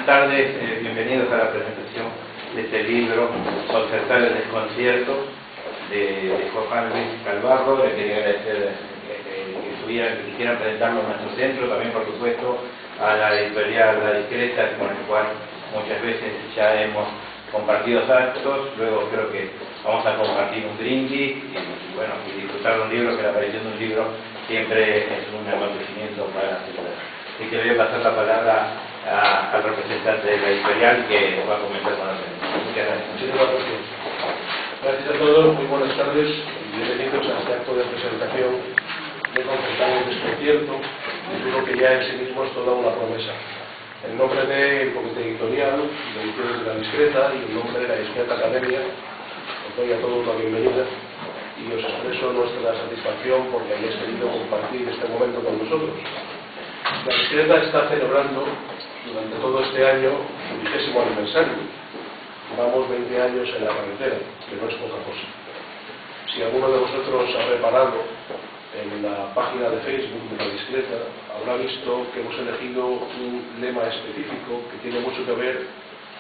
tardes, bienvenidos a la presentación de este libro, Concertar el desconcierto, de Juan Luis Calvarro. Le quería agradecer que quisieran presentarlo en nuestro centro, también por supuesto a la editorial La Discreta, con el cual muchas veces ya hemos compartido actos. Luego creo que vamos a compartir un brindis y bueno, y disfrutar de un libro, que la aparición de un libro siempre es un acontecimiento para la ciudad. Así que voy a pasar la palabra al representante de la editorial, que va a comenzar con la presentación. Muchas gracias. Muchísimas gracias. Gracias a todos, muy buenas tardes y bienvenidos a este acto de presentación de Concertar el desconcierto, un libro que ya en sí mismo es toda una promesa. En nombre del Comité Editorial, de Ediciones de La Discreta y en nombre de la Discreta Academia, os doy a todos la bienvenida y os expreso nuestra satisfacción porque hayáis querido compartir este momento con nosotros. La Discreta está celebrando durante todo este año su 20º aniversario. Llevamos 20 años en la carretera, que no es poca cosa. Si alguno de vosotros ha reparado en la página de Facebook de La Discreta, habrá visto que hemos elegido un lema específico que tiene mucho que ver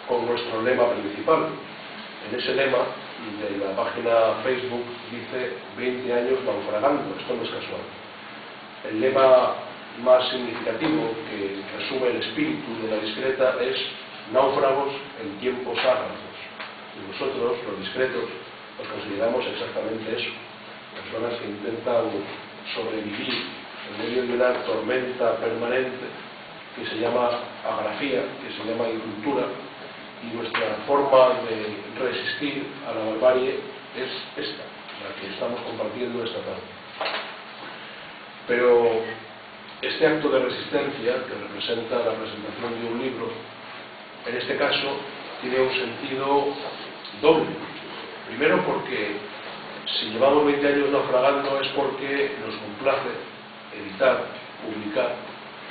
con nuestro lema principal. En ese lema de la página Facebook dice 20 años naufragando. Esto no es casual. El lema más significativo que resume el espíritu de La Discreta es náufragos en tiempos ágrados. Y nosotros, los discretos, nos consideramos exactamente eso: personas que intentan sobrevivir en medio de una tormenta permanente que se llama agrafía, que se llama incultura, y nuestra forma de resistir a la barbarie es esta, la que estamos compartiendo esta tarde. Pero este acto de resistencia, que representa la presentación de un libro, en este caso tiene un sentido doble. Primero porque si llevamos 20 años naufragando es porque nos complace editar, publicar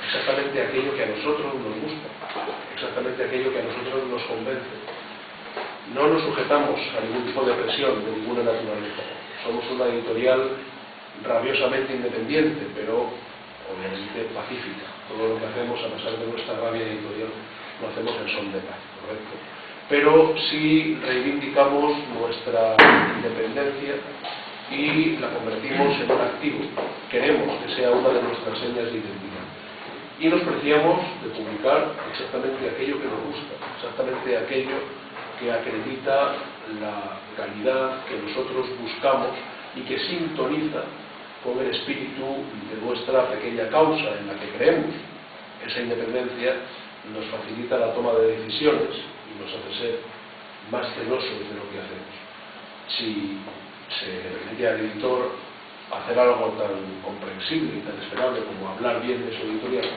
exactamente aquello que a nosotros nos gusta, exactamente aquello que a nosotros nos convence. No nos sujetamos a ningún tipo de presión de ninguna naturaleza. Somos una editorial rabiosamente independiente, pero obviamente pacífica. Todo lo que hacemos, a pesar de nuestra rabia editorial, lo hacemos en son de paz, ¿correcto? Pero sí reivindicamos nuestra independencia y la convertimos en un activo. Queremos que sea una de nuestras señas de identidad. Y nos preciamos de publicar exactamente aquello que nos gusta, exactamente aquello que acredita la calidad que nosotros buscamos y que sintoniza con el espíritu de nuestra pequeña causa en la que creemos. Esa independencia nos facilita la toma de decisiones y nos hace ser más celosos de lo que hacemos. Si se le permite al editor hacer algo tan comprensible y tan esperable como hablar bien de su editorial,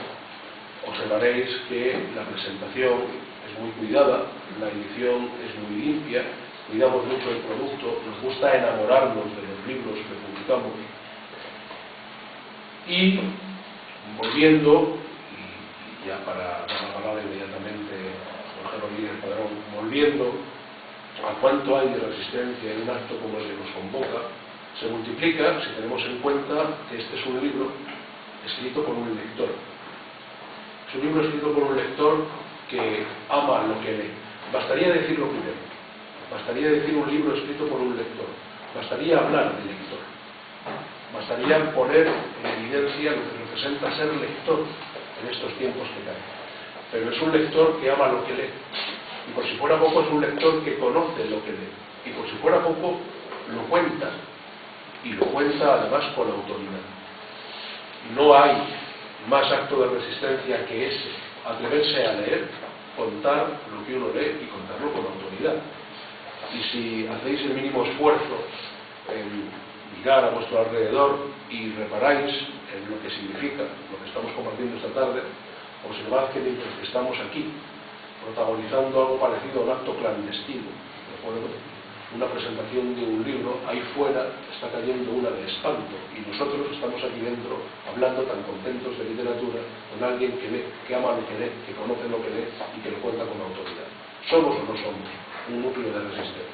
observaréis que la presentación es muy cuidada, la edición es muy limpia, cuidamos mucho el producto, nos gusta enamorarnos de los libros que publicamos. Y volviendo, y ya para dar la palabra inmediatamente a Jorge Rodríguez Padrón, volviendo a cuánto hay de resistencia en un acto como el que nos convoca, se multiplica si tenemos en cuenta que este es un libro escrito por un lector. Es un libro escrito por un lector que ama lo que lee. Bastaría decir lo primero. Bastaría decir un libro escrito por un lector. Bastaría hablar de lector. Bastaría poner en evidencia lo que representa ser lector en estos tiempos que caen. Pero es un lector que ama lo que lee. Y por si fuera poco, es un lector que conoce lo que lee. Y por si fuera poco, lo cuenta. Y lo cuenta además con autoridad. No hay más acto de resistencia que ese: atreverse a leer, contar lo que uno lee y contarlo con autoridad. Y si hacéis el mínimo esfuerzo en mirar a vuestro alrededor y reparáis en lo que significa lo que estamos compartiendo esta tarde, observad que mientras que estamos aquí protagonizando algo parecido a un acto clandestino, ¿de acuerdo?, una presentación de un libro, ahí fuera está cayendo una de espanto, y nosotros estamos aquí dentro hablando tan contentos de literatura con alguien que lee, que ama lo que lee, que conoce lo que lee y que lo cuenta con autoridad. ¿Somos o no somos un núcleo de resistencia?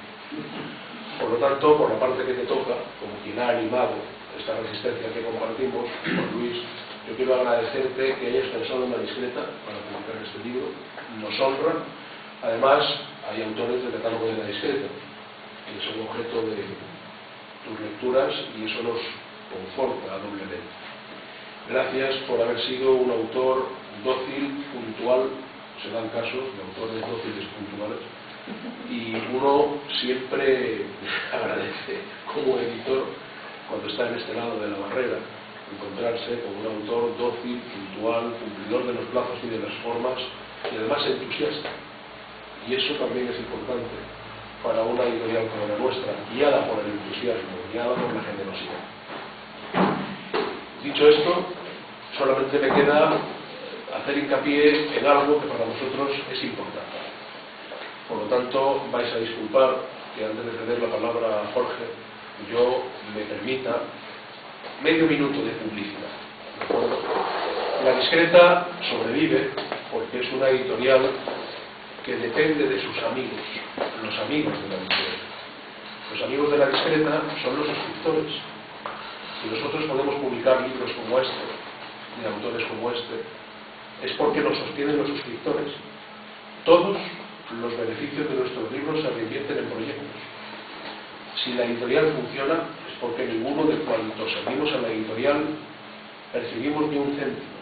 Por lo tanto, por la parte que te toca, como quien ha animado esta resistencia que compartimos, Juan Luis, yo quiero agradecerte que hayas pensado en La Discreta para publicar este libro, nos honra. Además, hay autores del catálogo de La Discreta que son objeto de tus lecturas y eso nos conforta doblemente. Gracias por haber sido un autor dócil, puntual. Se dan casos de autores dóciles puntuales y uno siempre agradece como editor, cuando está en este lado de la barrera, encontrarse con un autor dócil, puntual, cumplidor de los plazos y de las formas y además entusiasta. Y eso también es importante para una editorial como la nuestra, guiada por el entusiasmo, guiada por la generosidad. Dicho esto, solamente me queda hacer hincapié en algo que para nosotros es importante. Por lo tanto, vais a disculpar que antes de ceder la palabra a Jorge, yo me permita medio minuto de publicidad. ¿De acuerdo? La Discreta sobrevive porque es una editorial que depende de sus amigos, los amigos de La Discreta. Los amigos de La Discreta son los suscriptores. Si nosotros podemos publicar libros como este, de autores como este, es porque nos sostienen los suscriptores. Todos los beneficios de nuestros libros se reinvierten en proyectos. Si la editorial funciona, es porque ninguno de cuantos seguimos a la editorial percibimos ni un céntimo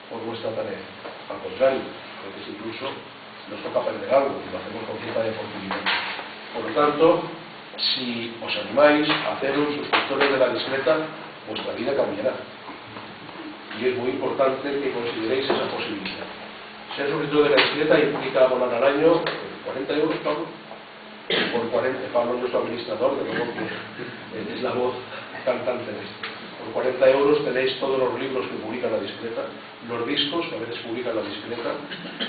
por nuestra tarea. Al contrario, a veces incluso nos toca perder algo y lo hacemos con cierta deportividad. Por lo tanto, si os animáis a haceros suscriptores de La Discreta, vuestra vida cambiará. Y es muy importante que consideréis esa posibilidad. Ser suscriptor de La Discreta implica abonar al año 40 euros, Pablo. Por 40, Pablo es nuestro administrador, de modo que es la voz cantante de esto. Por 40 euros tenéis todos los libros que publica La Discreta, los discos que a veces publica La Discreta,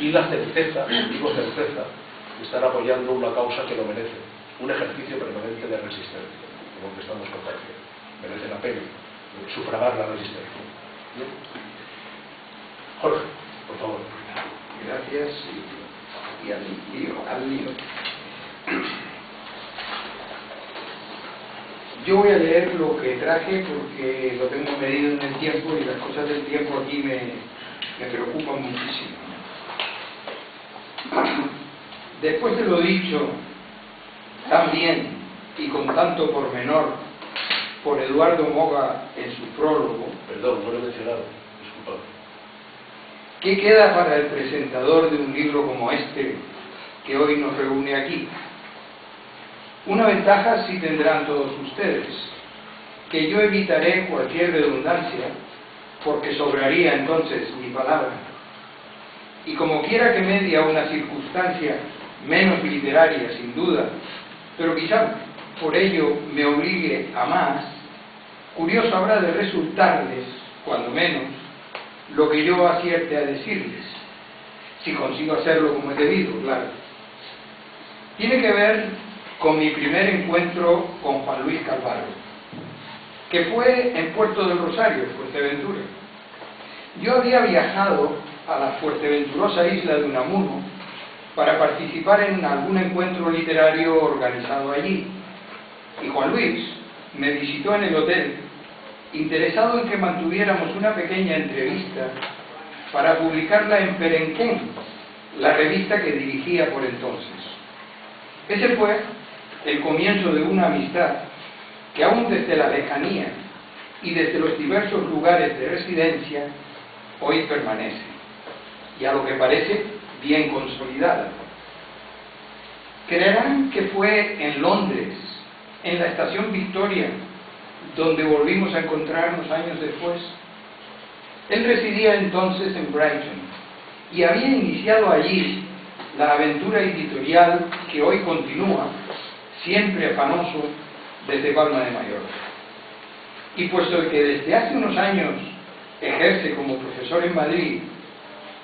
y la certeza, digo certeza, de estar apoyando una causa que lo merece, un ejercicio permanente de resistencia, como que estamos compartiendo. Merece la pena sufragar la resistencia. ¿Bien? Jorge, por favor. Gracias y al lío. Yo voy a leer lo que traje porque lo tengo medido en el tiempo y las cosas del tiempo aquí me preocupan muchísimo. Después de lo dicho tan bien y con tanto pormenor por Eduardo Moga en su prólogo, Perdón, no lo he mencionado, disculpad. ¿qué queda para el presentador de un libro como este que hoy nos reúne aquí? Una ventaja sí tendrán todos ustedes, que yo evitaré cualquier redundancia, porque sobraría entonces mi palabra. Y como quiera que media una circunstancia menos literaria, sin duda, pero quizá por ello me obligue a más, curioso habrá de resultarles, cuando menos, lo que yo acierte a decirles, si consigo hacerlo como es debido, claro. Tiene que ver con mi primer encuentro con Juan Luis Calvarro, que fue en Puerto del Rosario, Fuerteventura. Yo había viajado a la fuerteventurosa isla de Unamuno para participar en algún encuentro literario organizado allí, y Juan Luis me visitó en el hotel, interesado en que mantuviéramos una pequeña entrevista para publicarla en Perenquén, la revista que dirigía por entonces. Ese fue el comienzo de una amistad que aún desde la lejanía y desde los diversos lugares de residencia hoy permanece, y a lo que parece bien consolidada. Creerán que fue en Londres, en la estación Victoria, donde volvimos a encontrarnos años después. Él residía entonces en Brighton y había iniciado allí la aventura editorial que hoy continúa, siempre afanoso, desde Palma de Mallorca. Y puesto que desde hace unos años ejerce como profesor en Madrid,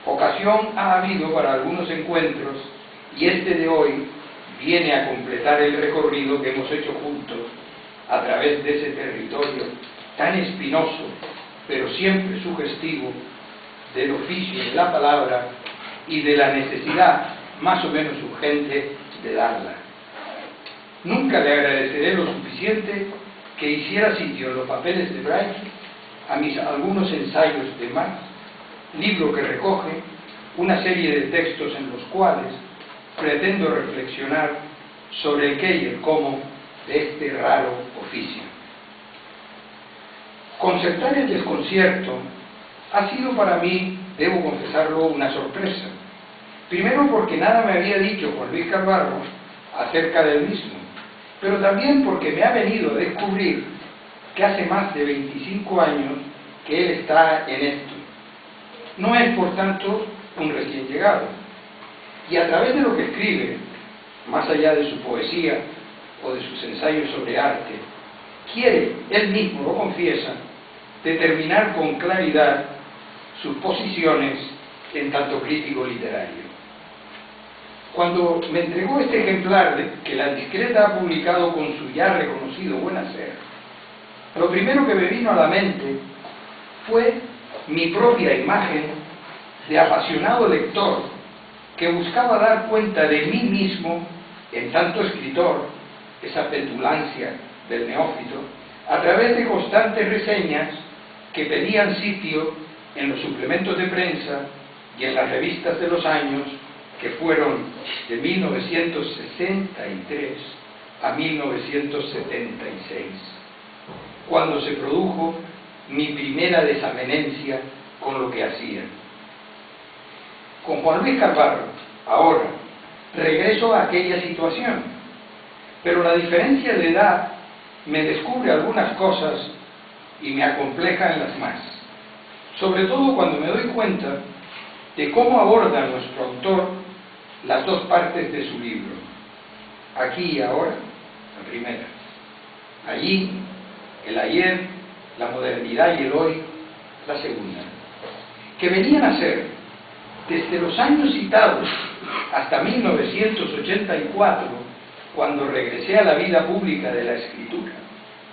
ocasión ha habido para algunos encuentros, y este de hoy viene a completar el recorrido que hemos hecho juntos a través de ese territorio tan espinoso, pero siempre sugestivo, del oficio de la palabra y de la necesidad más o menos urgente de darla. Nunca le agradeceré lo suficiente que hiciera sitio en los papeles de Bright a mis algunos ensayos de Marx, libro que recoge una serie de textos en los cuales pretendo reflexionar sobre el qué y el cómo de este raro oficio. Concertar el desconcierto ha sido para mí, debo confesarlo, una sorpresa. Primero porque nada me había dicho Juan Luis Calvarro acerca del mismo, pero también porque me ha venido a descubrir que hace más de 25 años que él está en esto. No es, por tanto, un recién llegado. Y a través de lo que escribe, más allá de su poesía o de sus ensayos sobre arte, quiere, él mismo lo confiesa, determinar con claridad sus posiciones en tanto crítico literario. Cuando me entregó este ejemplar que La Discreta ha publicado con su ya reconocido buen hacer, lo primero que me vino a la mente fue mi propia imagen de apasionado lector que buscaba dar cuenta de mí mismo en tanto escritor, esa petulancia del neófito, a través de constantes reseñas que pedían sitio en los suplementos de prensa y en las revistas de los años que fueron de 1963 a 1976, cuando se produjo mi primera desavenencia con lo que hacía. Con Juan Luis Calvarro, ahora, regreso a aquella situación, pero la diferencia de edad me descubre algunas cosas y me acompleja en las más, sobre todo cuando me doy cuenta de cómo aborda nuestro autor las dos partes de su libro. Aquí y ahora, la primera. Allí, el ayer, la modernidad y el hoy, la segunda. Que venían a ser, desde los años citados hasta 1984, cuando regresé a la vida pública de la escritura,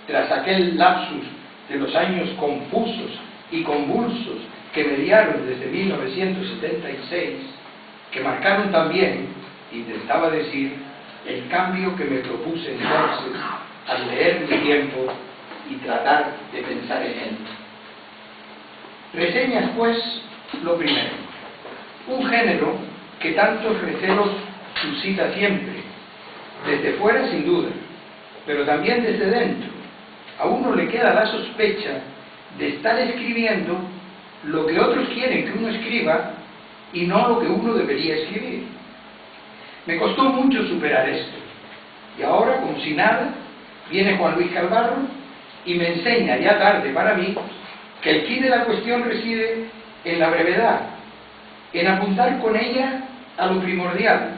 tras aquel lapsus de los años confusos y convulsos que mediaron desde 1976, que marcaron también, intentaba decir, el cambio que me propuse entonces al leer mi tiempo y tratar de pensar en él. Reseñas, pues, lo primero. Un género que tantos recelos suscita siempre, desde fuera sin duda, pero también desde dentro. A uno le queda la sospecha de estar escribiendo lo que otros quieren que uno escriba y no lo que uno debería escribir. Me costó mucho superar esto, y ahora, como si nada, viene Juan Luis Calvarro y me enseña, ya tarde para mí, que el quid de la cuestión reside en la brevedad, en apuntar con ella a lo primordial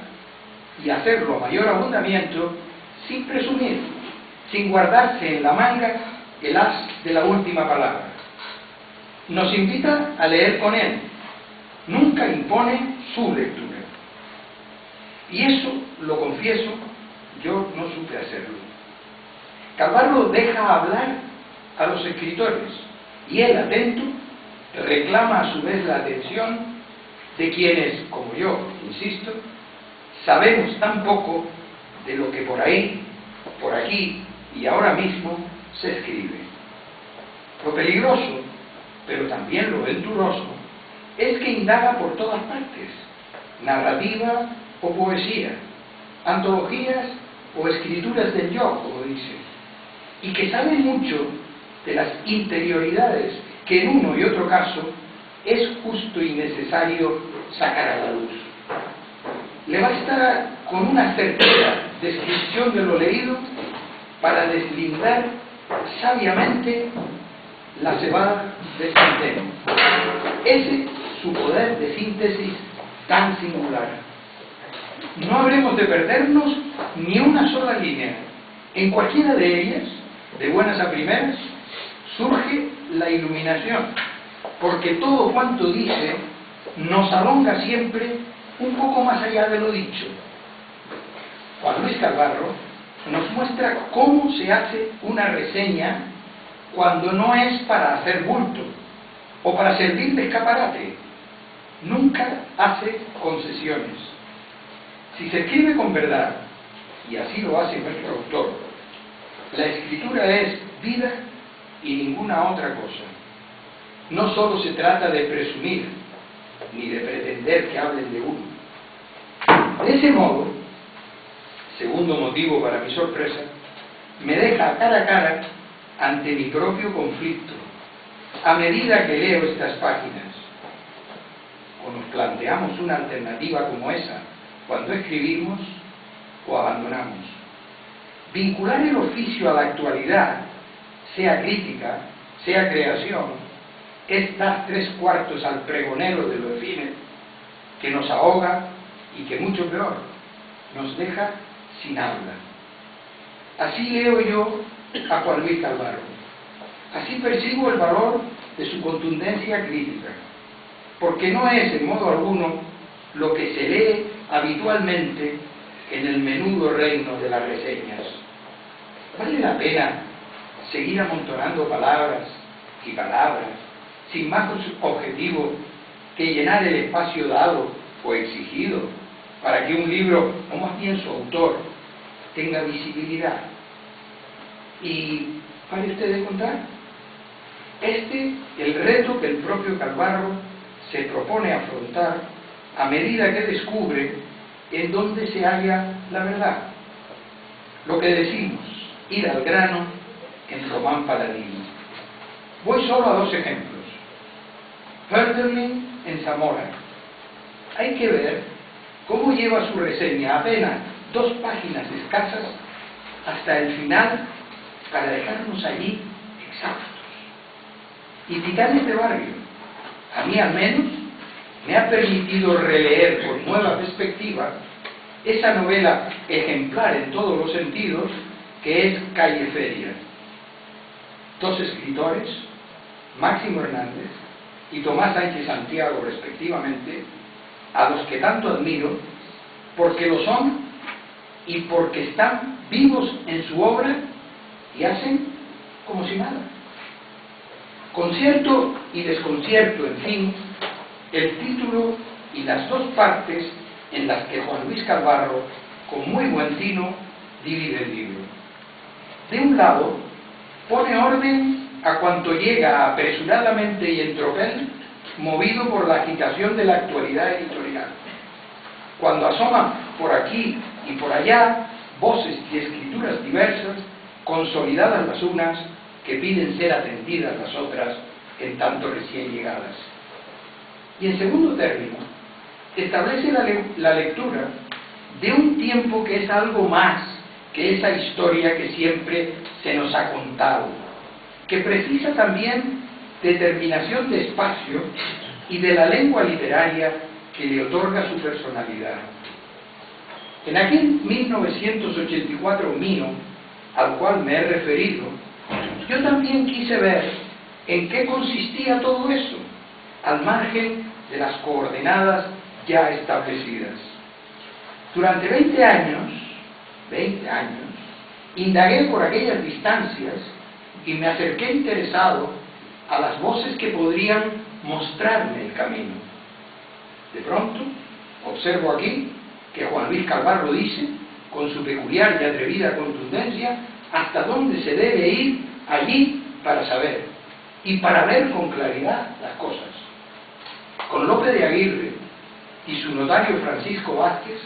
y hacerlo a mayor abundamiento sin presumir, sin guardarse en la manga el as de la última palabra. Nos invita a leer con él, nunca impone su lectura. Y eso, lo confieso, yo no supe hacerlo. Calvarro deja hablar a los escritores y él, atento, reclama a su vez la atención de quienes, como yo, insisto, sabemos tan poco de lo que por ahí, por aquí y ahora mismo se escribe. Lo peligroso, pero también lo venturoso, es que indaga por todas partes, narrativa o poesía, antologías o escrituras del yo, como dice, y que sabe mucho de las interioridades que en uno y otro caso es justo y necesario sacar a la luz. Le basta con una certera descripción de lo leído para deslindar sabiamente la cebada del centeno. Ese su poder de síntesis tan singular. No habremos de perdernos ni una sola línea. En cualquiera de ellas, de buenas a primeras, surge la iluminación, porque todo cuanto dice nos alonga siempre un poco más allá de lo dicho. Juan Luis Calvarro nos muestra cómo se hace una reseña cuando no es para hacer bulto o para servir de escaparate. Nunca hace concesiones. Si se escribe con verdad, y así lo hace nuestro autor, la escritura es vida y ninguna otra cosa. no solo se trata de presumir, ni de pretender que hablen de uno. De ese modo, segundo motivo para mi sorpresa, me deja cara a cara ante mi propio conflicto, a medida que leo estas páginas. O nos planteamos una alternativa como esa cuando escribimos, o abandonamos. Vincular el oficio a la actualidad, sea crítica, sea creación, es dar 3/4 al pregonero de lo efímero, que nos ahoga y que, mucho peor, nos deja sin habla. Así leo yo a Juan Luis Calvarro. Así percibo el valor de su contundencia crítica, porque no es en modo alguno lo que se lee habitualmente en el menudo reino de las reseñas. ¿Vale la pena seguir amontonando palabras y palabras sin más objetivo que llenar el espacio dado o exigido para que un libro, o más bien su autor, tenga visibilidad? Y ¿vale usted de contar? El reto que el propio Calvarro se propone afrontar a medida que descubre en dónde se halla la verdad. Lo que decimos, ir al grano en Román Paladino. Voy solo a 2 ejemplos. Hölderlin en Zamora. Hay que ver cómo lleva su reseña apenas 2 páginas escasas hasta el final para dejarnos allí exhaustos. Y Titanes de Barrio, a mí al menos, me ha permitido releer con nueva perspectiva esa novela ejemplar en todos los sentidos que es Calle Feria. 2 escritores, Máximo Hernández y Tomás Sánchez Santiago respectivamente, a los que tanto admiro, porque lo son y porque están vivos en su obra y hacen como si nada. Concierto y desconcierto, en fin, el título y las 2 partes en las que Juan Luis Calvarro, con muy buen tino, divide el libro. De un lado, pone orden a cuanto llega apresuradamente y en tropel, movido por la agitación de la actualidad editorial. Cuando asoma por aquí y por allá voces y escrituras diversas, consolidadas las unas, que piden ser atendidas las otras, en tanto recién llegadas. Y en segundo término, establece la lectura de un tiempo que es algo más que esa historia que siempre se nos ha contado, que precisa también determinación de espacio y de la lengua literaria que le otorga su personalidad. En aquel 1984 mío, al cual me he referido, yo también quise ver en qué consistía todo eso, al margen de las coordenadas ya establecidas. Durante 20 años, indagué por aquellas distancias y me acerqué interesado a las voces que podrían mostrarme el camino. De pronto, observo aquí que Juan Luis Calvarro dice, con su peculiar y atrevida contundencia, hasta dónde se debe ir allí para saber y para ver con claridad las cosas. Con Lope de Aguirre y su notario Francisco Vázquez,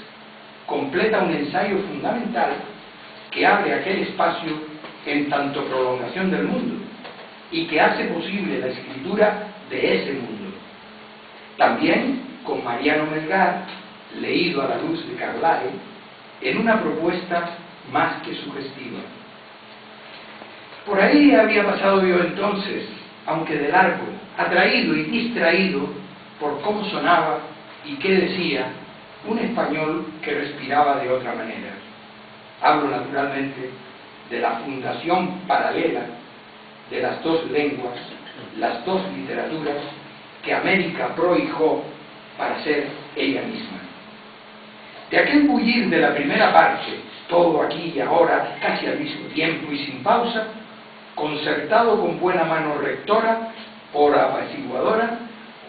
completa un ensayo fundamental que abre aquel espacio en tanto prolongación del mundo y que hace posible la escritura de ese mundo. También con Mariano Melgar, leído a la luz de Carlyle, en una propuesta más que sugestiva. Por ahí había pasado yo entonces, aunque de largo, atraído y distraído por cómo sonaba y qué decía un español que respiraba de otra manera. Hablo naturalmente de la fundación paralela de las 2 lenguas, las 2 literaturas que América prohijó para ser ella misma. De aquel bullir de la primera parte, todo aquí y ahora, casi al mismo tiempo y sin pausa, concertado con buena mano rectora, hora apaciguadora,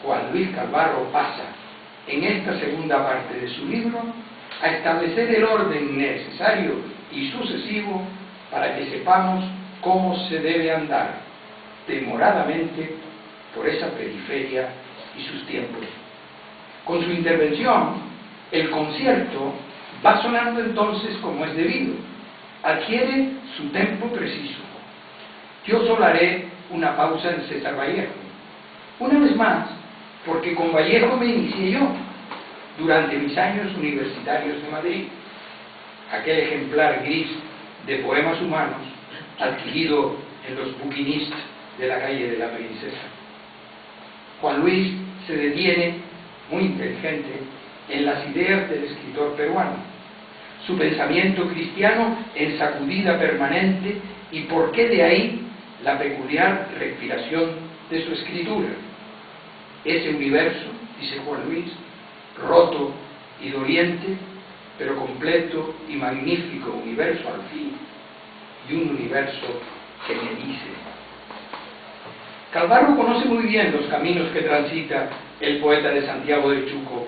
Juan Luis Calvarro pasa, en esta segunda parte de su libro, a establecer el orden necesario y sucesivo para que sepamos cómo se debe andar, demoradamente, por esa periferia y sus tiempos. Con su intervención, el concierto va sonando entonces como es debido, adquiere su tempo preciso. Yo solo haré una pausa en César Vallejo, una vez más, porque con Vallejo me inicié yo durante mis años universitarios de Madrid, aquel ejemplar gris de Poemas Humanos adquirido en los bouquinistes de la calle de la Princesa. Juan Luis se detiene, muy inteligente, en las ideas del escritor peruano, su pensamiento cristiano en sacudida permanente y por qué de ahí la peculiar respiración de su escritura. Ese universo, dice Juan Luis, roto y doliente, pero completo y magnífico universo al fin, y un universo que me dice. Calvarro conoce muy bien los caminos que transita el poeta de Santiago de Chuco,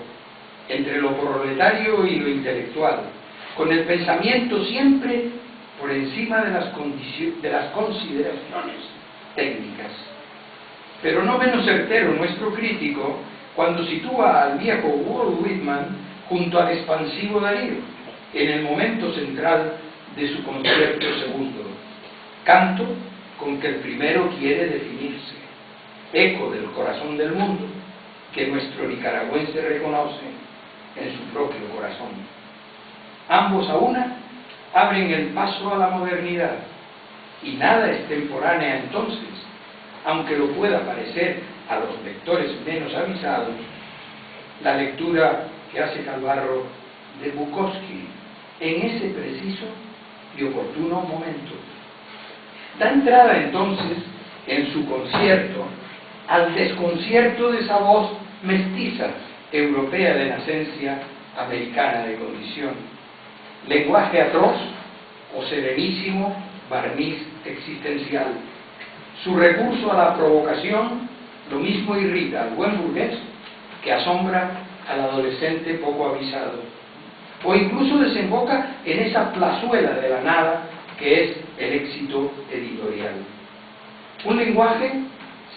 entre lo proletario y lo intelectual, con el pensamiento siempre por encima de las consideraciones técnicas. Pero no menos certero nuestro crítico cuando sitúa al viejo Walt Whitman junto al expansivo Darío, en el momento central de su concierto segundo, canto con que el primero quiere definirse, eco del corazón del mundo, que nuestro nicaragüense reconoce en su propio corazón. Ambos a una abren el paso a la modernidad, y nada es extemporánea entonces, aunque lo pueda parecer a los lectores menos avisados, la lectura que hace Calvarro de Bukowski en ese preciso y oportuno momento. Da entrada entonces en su concierto al desconcierto de esa voz mestiza, europea de nacencia, americana de condición, lenguaje atroz o serenísimo barniz existencial. Su recurso a la provocación lo mismo irrita al buen burgués que asombra al adolescente poco avisado, o incluso desemboca en esa plazuela de la nada que es el éxito editorial. Un lenguaje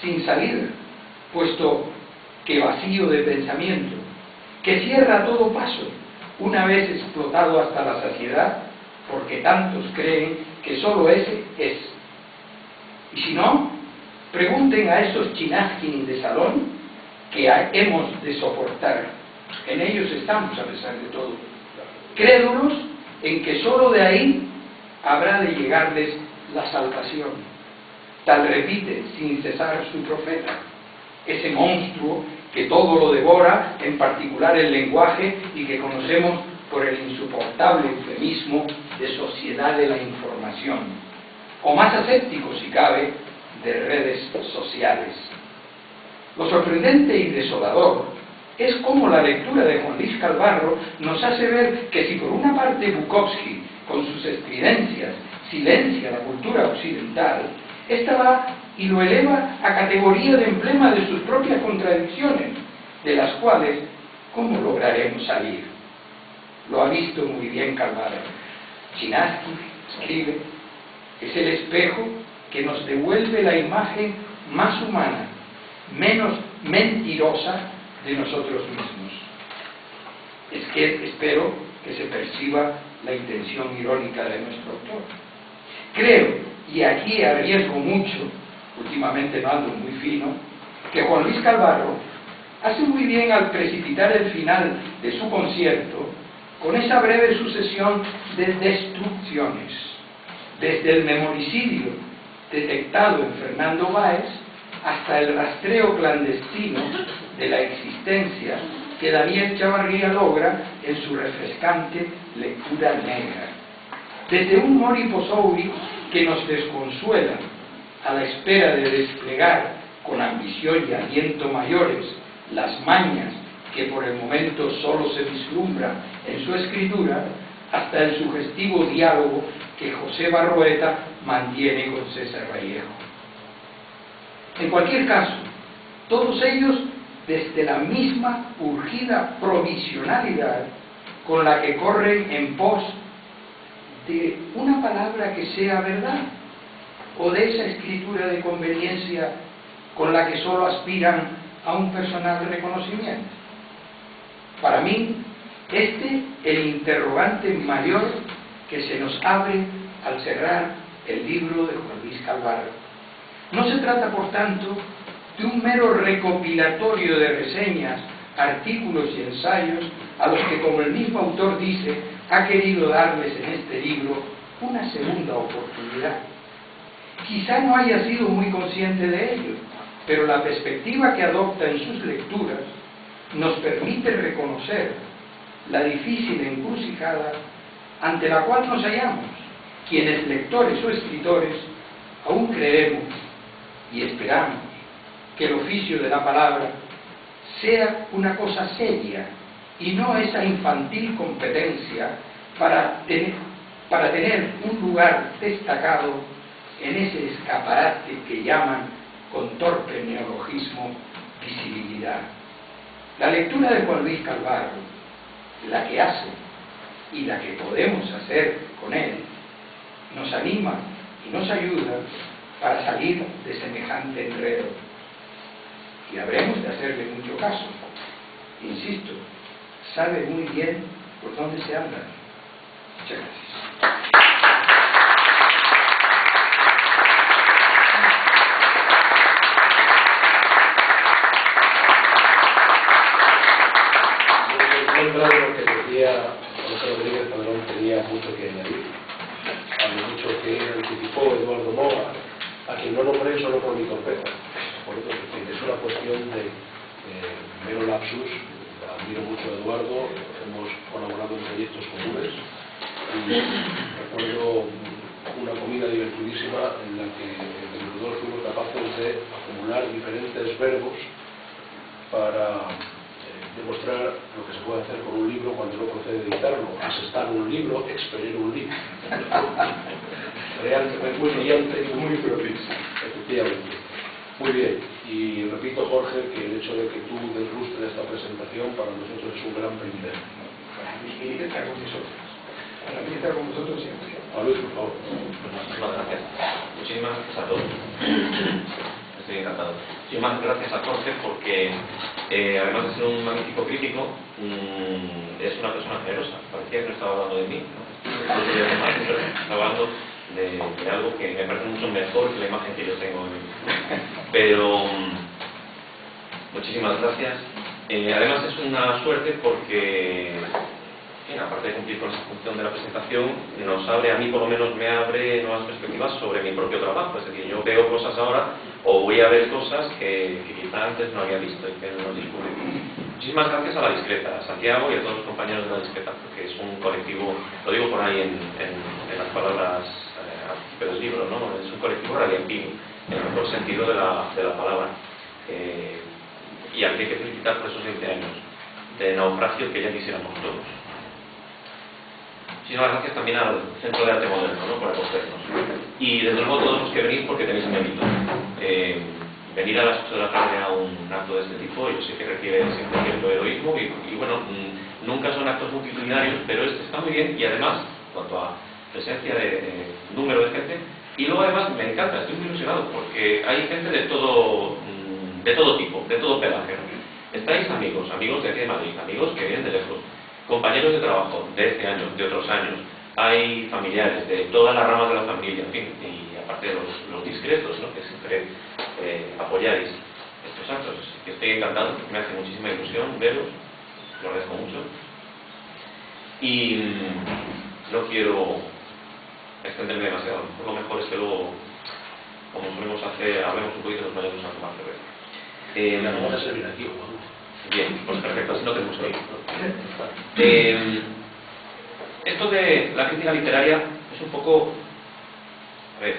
sin salida, puesto que vacío de pensamiento, que cierra todo paso, una vez explotado hasta la saciedad, porque tantos creen que sólo ese es. Y si no, pregunten a esos chinasquins de salón que hemos de soportar. En ellos estamos, a pesar de todo, crédulos en que sólo de ahí habrá de llegarles la salvación. Tal repite sin cesar su profeta, ese monstruo que todo lo devora, en particular el lenguaje, y que conocemos por el insoportable eufemismo de sociedad de la información, o más aséptico, si cabe, de redes sociales. Lo sorprendente y desolador es cómo la lectura de Juan Luis Calvarro nos hace ver que si por una parte Bukowski, con sus estridencias, silencia la cultura occidental, esta va y lo eleva a categoría de emblema de sus propias contradicciones, de las cuales, ¿cómo lograremos salir? Lo ha visto muy bien Calvarro. Chinaski escribe, es el espejo que nos devuelve la imagen más humana, menos mentirosa de nosotros mismos. Es que espero que se perciba la intención irónica de nuestro autor. Creo, y aquí arriesgo mucho, últimamente no ando muy fino, que Juan Luis Calvarro hace muy bien al precipitar el final de su concierto con esa breve sucesión de destrucciones, desde el memoricidio detectado en Fernando Báez hasta el rastreo clandestino de la existencia que Daniel Chavarría logra en su refrescante lectura negra. Desde un Mori Posouri que nos desconsuela a la espera de desplegar con ambición y aliento mayores las mañas que por el momento solo se vislumbra en su escritura, hasta el sugestivo diálogo que José Barroeta mantiene con César Vallejo. En cualquier caso, todos ellos desde la misma urgida provisionalidad con la que corren en pos de una palabra que sea verdad, o de esa escritura de conveniencia con la que solo aspiran a un personal reconocimiento? Para mí, el interrogante mayor que se nos abre al cerrar el libro de Juan Luis Calvarro. No se trata, por tanto, de un mero recopilatorio de reseñas, artículos y ensayos a los que, como el mismo autor dice, ha querido darles en este libro una segunda oportunidad. Quizá no haya sido muy consciente de ello, pero la perspectiva que adopta en sus lecturas nos permite reconocer la difícil encrucijada ante la cual nos hallamos, quienes lectores o escritores aún creemos y esperamos que el oficio de la palabra sea una cosa seria y no esa infantil competencia para tener un lugar destacado en ese escaparate que llaman con torpe neologismo visibilidad. La lectura de Juan Luis Calvarro, la que hace y la que podemos hacer con él, nos anima y nos ayuda para salir de semejante enredo. Y habremos de hacerle mucho caso. Insisto, sabe muy bien por dónde se anda. Muchas gracias. En contra de lo que decía José Rodríguez Padrón, tenía mucho que añadir, a lo mucho que anticipó Eduardo Moga, a quien no nombré solo por mi torpeza, porque es una cuestión de mero lapsus. Admiro mucho a Eduardo, hemos colaborado en proyectos comunes y recuerdo una comida divertidísima en la que entre los dos fuimos capaces de acumular diferentes verbos para demostrar lo que se puede hacer con un libro cuando no procede editarlo: asestar un libro, expedir un libro. Realmente muy brillante y muy propicio, efectivamente. Muy bien, y repito, Jorge, que el hecho de que tú deslustres esta presentación para nosotros es un gran privilegio. Y estar con nosotros. Para mí estar con vosotros siempre. A Luis, por favor. Muchísimas gracias. Muchísimas gracias a todos. Estoy encantado. Muchísimas gracias a Jorge porque, además de ser un magnífico crítico, es una persona generosa. Parecía que no estaba hablando de mí, ¿no? Estaba hablando de algo que me parece mucho mejor que la imagen que yo tengo de mí. Pero muchísimas gracias. Además es una suerte porque, aparte de cumplir con esa función de la presentación, nos abre, a mí por lo menos me abre nuevas perspectivas sobre mi propio trabajo. Es decir, yo veo cosas ahora o voy a ver cosas que quizá antes no había visto y que no descubrí. Muchísimas gracias a La Discreta, a Santiago y a todos los compañeros de La Discreta, porque es un colectivo, lo digo por ahí en las palabras al principio del libro, ¿no? Es un colectivo radiantino, en el mejor sentido de la palabra. Y al que hay que felicitar por esos 20 años de naufragio que ya quisiéramos todos. Muchísimas gracias también al Centro de Arte Moderno, ¿no? Por acogernos. Y desde luego todos los que venís porque tenéis mérito. Venir a las 8 de la tarde a un acto de este tipo, yo sé que requiere siempre cierto heroísmo y bueno, nunca son actos multitudinarios, pero este está muy bien y además, en cuanto a presencia de número de gente, y luego además me encanta, estoy muy ilusionado porque hay gente de todo tipo, de todo pelaje. Estáis amigos de aquí de Madrid, amigos que vienen de lejos, compañeros de trabajo de este año, de otros años, hay familiares de todas las ramas de la familia, en fin, y aparte de los discretos, ¿no? Que siempre apoyáis estos actos. Que estoy encantado, me hace muchísima ilusión veros, lo agradezco mucho. Y no quiero extenderme demasiado, lo mejor es que luego, como solemos hacer, hablemos un poquito y nos vayamos a tomar cerveza. La vamos a servir aquí, ¿no? Bien, pues perfecto, así no tenemos que ir. Esto de la crítica literaria es un poco, a ver,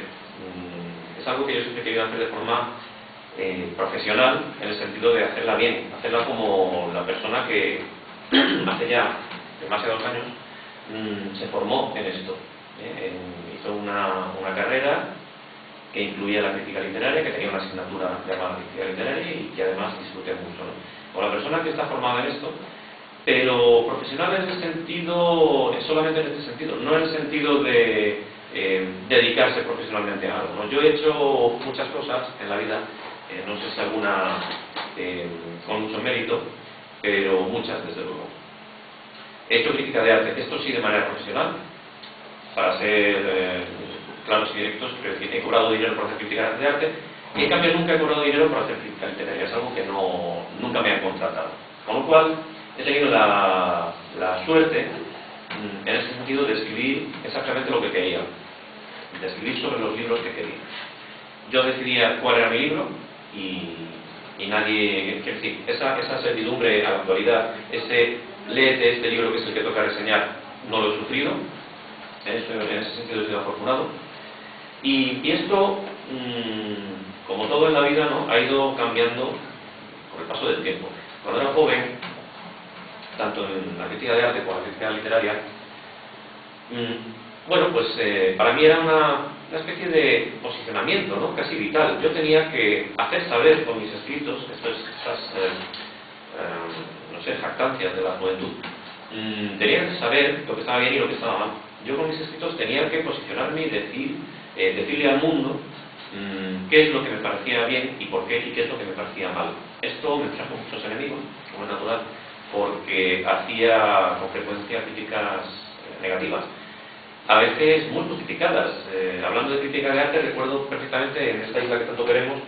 es algo que yo siempre he querido hacer de forma profesional, en el sentido de hacerla bien, hacerla como la persona que hace ya demasiados años se formó en esto. Hizo una carrera que incluía la crítica literaria, que tenía una asignatura llamada crítica literaria y que además disfruté mucho, ¿no? Como la persona que está formada en esto, pero profesional en el sentido, solamente en este sentido, no en el sentido de dedicarse profesionalmente a algo, ¿no? Yo he hecho muchas cosas en la vida no sé si alguna con mucho mérito, pero muchas desde luego. He hecho crítica de arte, esto sí de manera profesional, para ser claros y directos, pero es decir, he cobrado dinero por hacer crítica de arte, y en cambio nunca he cobrado dinero por hacer crítica literaria, es algo que nunca me han contratado. Con lo cual, he tenido la suerte, en ese sentido, de escribir exactamente lo que quería, de escribir sobre los libros que quería. Yo decidía cuál era mi libro y nadie, es decir, esa servidumbre a la actualidad, ese léete este libro que es el que toca reseñar, no lo he sufrido, en ese sentido he sido afortunado. Y esto, como todo en la vida, ¿no?, ha ido cambiando con el paso del tiempo. Cuando era joven, tanto en la crítica de arte como en la crítica literaria, bueno, pues para mí era una especie de posicionamiento, ¿no?, casi vital. Yo tenía que hacer saber con mis escritos, estas no sé, jactancias de la juventud, tenía que saber lo que estaba bien y lo que estaba mal. Yo con mis escritos tenía que posicionarme y decirle al mundo qué es lo que me parecía bien y por qué, y qué es lo que me parecía mal. Esto me trajo muchos enemigos, como es natural, porque hacía con frecuencia críticas negativas, a veces muy justificadas. Hablando de crítica de arte, recuerdo perfectamente en esta isla que tanto queremos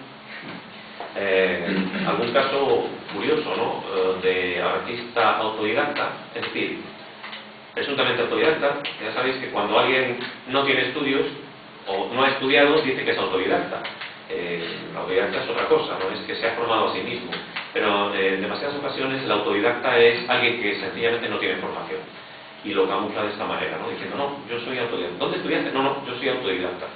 algún caso curioso, ¿no?, de artista autodidacta, es decir, presuntamente autodidacta. Ya sabéis que cuando alguien no tiene estudios o no ha estudiado, dice que es autodidacta. Autodidacta es otra cosa, no es que se ha formado a sí mismo, pero en demasiadas ocasiones el autodidacta es alguien que sencillamente no tiene formación y lo camufla de esta manera, ¿no?, diciendo, no, yo soy autodidacta. ¿Dónde estudiaste? No, yo soy autodidacta.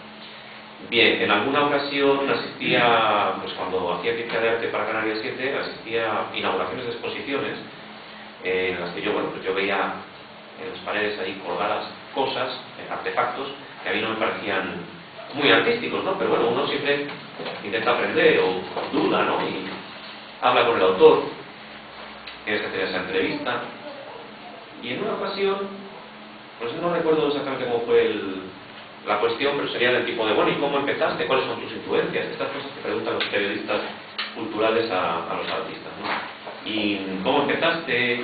Bien, en alguna ocasión asistía, pues cuando hacía crítica de arte para Canarias 7, asistía a inauguraciones de exposiciones en las que yo, bueno, pues yo veía en las paredes ahí colgadas cosas, artefactos, que a mí no me parecían muy artísticos, ¿no? Pero bueno, uno siempre intenta aprender o duda, ¿no?, y habla con el autor, tienes que hacer esa entrevista. Y en una ocasión, pues no recuerdo exactamente cómo fue la cuestión, pero sería del tipo de, bueno, ¿y cómo empezaste? ¿Cuáles son tus influencias? Estas cosas que preguntan los periodistas culturales a los artistas, ¿no? ¿Y cómo empezaste?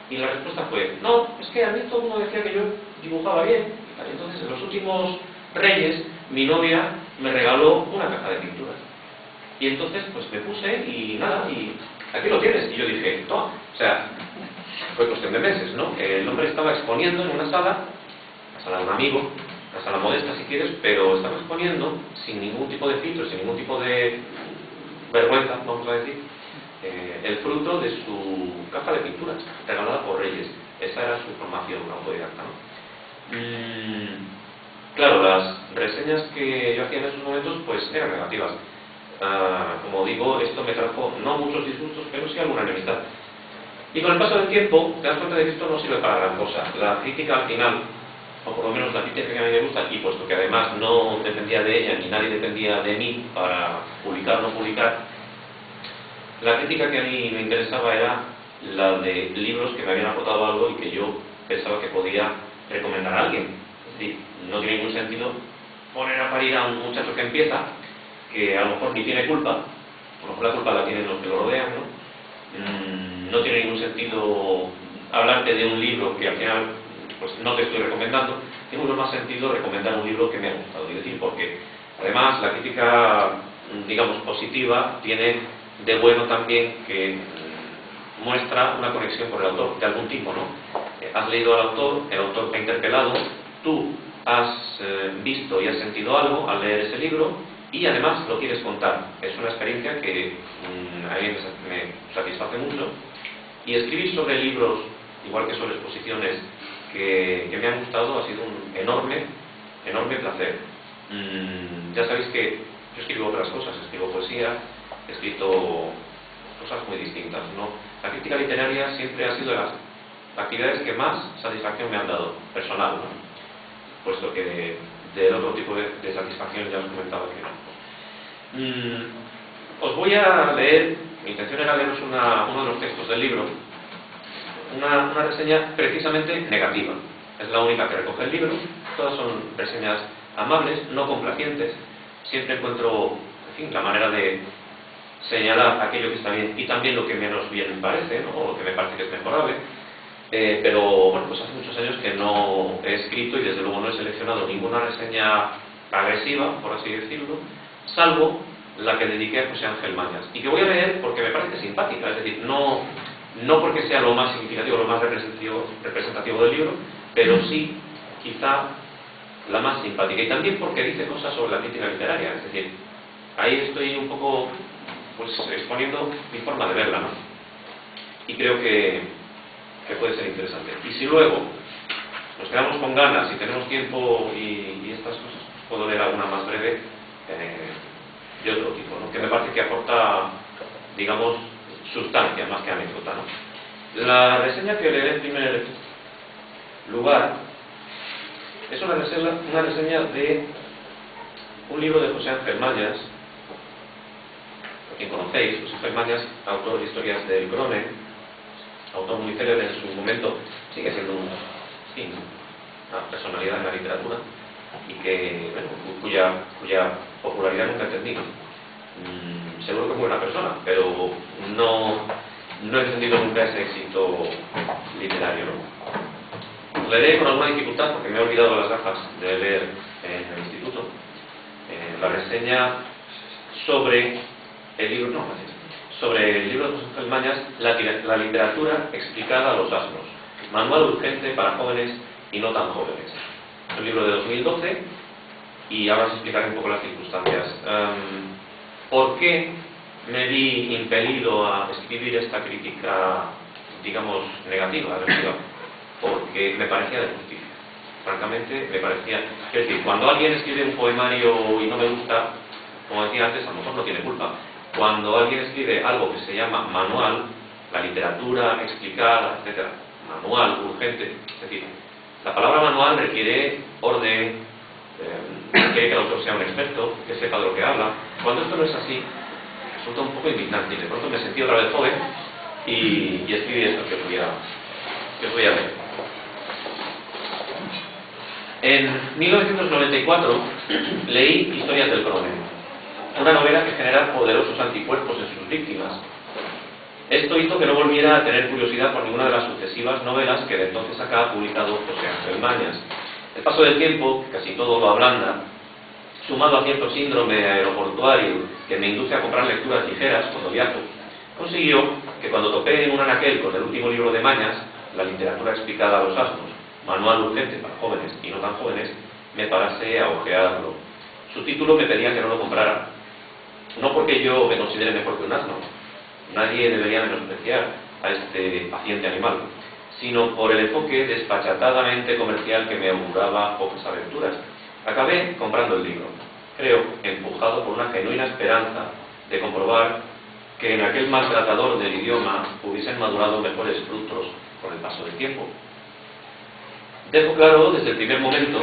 Y la respuesta fue, no, es que a mí todo el mundo decía que yo dibujaba bien. Entonces, en los últimos Reyes, mi novia me regaló una caja de pinturas. Y entonces, pues me puse y nada, y aquí lo tienes. Y yo dije, toma. O sea, fue cuestión de meses, ¿no? El hombre estaba exponiendo en una sala, la sala de un amigo, una sala modesta si quieres, pero estaba exponiendo sin ningún tipo de filtro, sin ningún tipo de vergüenza, vamos a decir, el fruto de su caja de pinturas regalada por Reyes. Esa era su formación autodidacta, ¿no? Claro, las reseñas que yo hacía en esos momentos pues eran negativas. Como digo, esto me trajo no muchos disgustos, pero sí alguna enemistad. Y con el paso del tiempo te das cuenta de que esto no sirve para gran cosa. La crítica al final, o por lo menos la crítica que a mí me gusta, y puesto que además no dependía de ella ni nadie dependía de mí para publicar o no publicar, la crítica que a mí me interesaba era la de libros que me habían aportado algo y que yo pensaba que podía recomendar a alguien. Es decir, no tiene ningún sentido poner a parir a un muchacho que empieza, que a lo mejor ni tiene culpa, a lo mejor la culpa la tienen los que lo rodean, ¿no? No tiene ningún sentido hablarte de un libro que al final pues no te estoy recomendando. Tiene mucho más sentido recomendar un libro que me ha gustado, y decir, porque además la crítica, digamos, positiva tiene de bueno también que muestra una conexión con el autor de algún tipo, ¿no? Has leído al autor, el autor te ha interpelado, tú has visto y has sentido algo al leer ese libro y además lo quieres contar. Es una experiencia que a mí me satisface mucho, y escribir sobre libros, igual que sobre exposiciones que me han gustado, ha sido un enorme placer. Ya sabéis que yo escribo otras cosas, escribo poesía, he escrito cosas muy distintas, ¿no? La crítica literaria siempre ha sido de las actividades que más satisfacción me han dado, personal, ¿no? Puesto que del otro tipo de satisfacción ya os comentaba que no. Os voy a leer, mi intención era leeros uno de los textos del libro, una reseña precisamente negativa. Es la única que recoge el libro, todas son reseñas amables, no complacientes. Siempre encuentro en fin, la manera de señalar aquello que está bien y también lo que menos bien me parece, ¿no? O lo que me parece que es mejorable. Pero bueno, pues hace muchos años que no he escrito y desde luego no he seleccionado ninguna reseña agresiva, por así decirlo, salvo la que dediqué a José Ángel Mañas, y que voy a leer porque me parece simpática, es decir, no porque sea lo más significativo, lo más representativo del libro, pero sí, quizá, la más simpática, y también porque dice cosas sobre la crítica literaria, es decir, ahí estoy un poco pues exponiendo mi forma de verla, ¿no? Y creo que puede ser interesante. Y si luego nos quedamos con ganas y tenemos tiempo y estas cosas, puedo leer alguna más breve de otro tipo, ¿no? Que me parece que aporta, digamos, sustancia más que anécdota, ¿no? La reseña que leeré en primer lugar es una reseña de un libro de José Ángel Mañas, a quien conocéis. José Ángel Mañas, autor de historias del Cronen, autor muy célebre en su momento, sigue siendo una personalidad en la literatura y que, bueno, cuya popularidad nunca he entendido. Seguro que es buena persona, pero no he entendido nunca ese éxito literario, ¿no? Leeré con alguna dificultad porque me he olvidado las gafas de leer en el instituto la reseña sobre el libro, sobre el libro de José Ángel Mañas, la literatura explicada a los asnos, manual urgente para jóvenes y no tan jóvenes. Es un libro de 2012 y ahora os explicaré un poco las circunstancias. ¿Por qué me vi impelido a escribir esta crítica, digamos, negativa, agresiva? Porque me parecía de justicia. Francamente, me parecía... Es decir, cuando alguien escribe un poemario y no me gusta, como decía antes, a lo mejor no tiene culpa. Cuando alguien escribe algo que se llama manual, la literatura explicada, etc., manual, urgente, es decir, la palabra manual requiere orden, requiere que el autor sea un experto, que sepa de lo que habla. Cuando esto no es así, resulta un poco indignante. De pronto me sentí otra vez joven y escribí esto que os voy a leer. En 1994 leí Historias del Cronen, una novela que genera poderosos anticuerpos en sus víctimas. Esto hizo que no volviera a tener curiosidad por ninguna de las sucesivas novelas que de entonces acá ha publicado José Ángel Mañas. El paso del tiempo, que casi todo lo ablanda, sumado a cierto síndrome aeroportuario que me induce a comprar lecturas ligeras cuando viajo, consiguió que cuando topé en un anaquel con el último libro de Mañas, La literatura explicada a los asnos, manual urgente para jóvenes y no tan jóvenes, me parase a ojearlo. Su título me pedía que no lo comprara. No porque yo me considere mejor que un asno, nadie debería menospreciar a este paciente animal, sino por el enfoque despachatadamente comercial que me auguraba pocas aventuras. Acabé comprando el libro, creo, empujado por una genuina esperanza de comprobar que en aquel maltratador del idioma hubiesen madurado mejores frutos con el paso del tiempo. Dejo claro desde el primer momento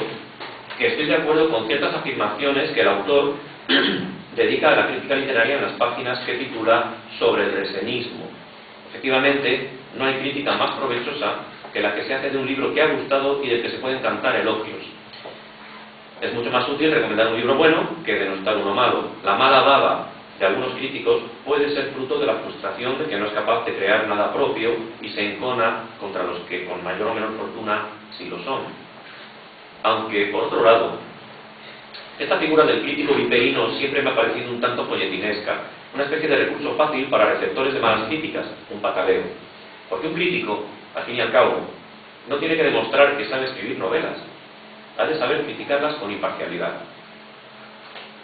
que estoy de acuerdo con ciertas afirmaciones que el autor dedica a la crítica literaria en las páginas que titula Sobre el reseñismo. Efectivamente, no hay crítica más provechosa que la que se hace de un libro que ha gustado y del que se pueden cantar elogios. Es mucho más útil recomendar un libro bueno que denostar uno malo. La mala baba de algunos críticos puede ser fruto de la frustración de que no es capaz de crear nada propio y se encona contra los que con mayor o menor fortuna sí lo son. Aunque, por otro lado, esta figura del crítico viperino siempre me ha parecido un tanto folletinesca, una especie de recurso fácil para receptores de malas críticas, un pataleo. Porque un crítico, al fin y al cabo, no tiene que demostrar que sabe escribir novelas, ha de saber criticarlas con imparcialidad.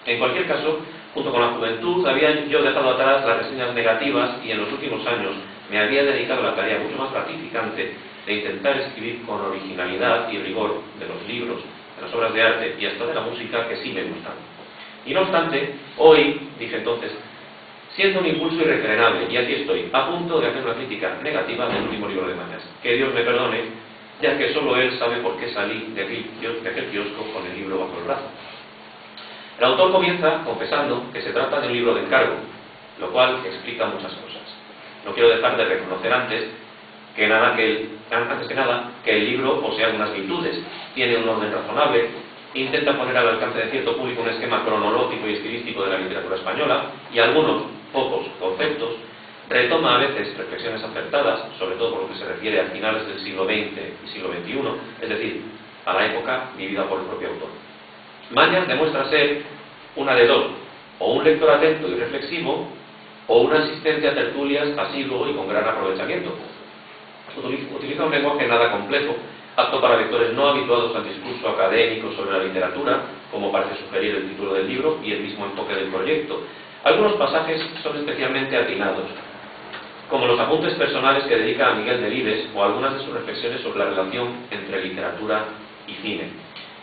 En cualquier caso, junto con la juventud, había yo dejado atrás las reseñas negativas y en los últimos años me había dedicado a la tarea mucho más gratificante de intentar escribir con originalidad y rigor de los libros, de las obras de arte y hasta de la música que sí me gustan. Y no obstante, hoy, dije entonces, siento un impulso irrefrenable, y aquí estoy, a punto de hacer una crítica negativa del último libro de Mañas. Que Dios me perdone, ya que solo él sabe por qué salí de aquel kiosco con el libro bajo el brazo. El autor comienza confesando que se trata de un libro de encargo, lo cual explica muchas cosas. No quiero dejar de reconocer antes que nada que el libro posee algunas virtudes. Tiene un orden razonable, intenta poner al alcance de cierto público un esquema cronológico y estilístico de la literatura española y algunos pocos conceptos, retoma a veces reflexiones acertadas, sobre todo por lo que se refiere a finales del siglo XX y siglo XXI, es decir, a la época vivida por el propio autor. Mañas demuestra ser una de dos, o un lector atento y reflexivo, o un asistente a tertulias asiduo y con gran aprovechamiento. Utiliza un lenguaje nada complejo, apto para lectores no habituados al discurso académico sobre la literatura, como parece sugerir el título del libro y el mismo enfoque del proyecto. Algunos pasajes son especialmente atinados, como los apuntes personales que dedica a Miguel Delibes o algunas de sus reflexiones sobre la relación entre literatura y cine.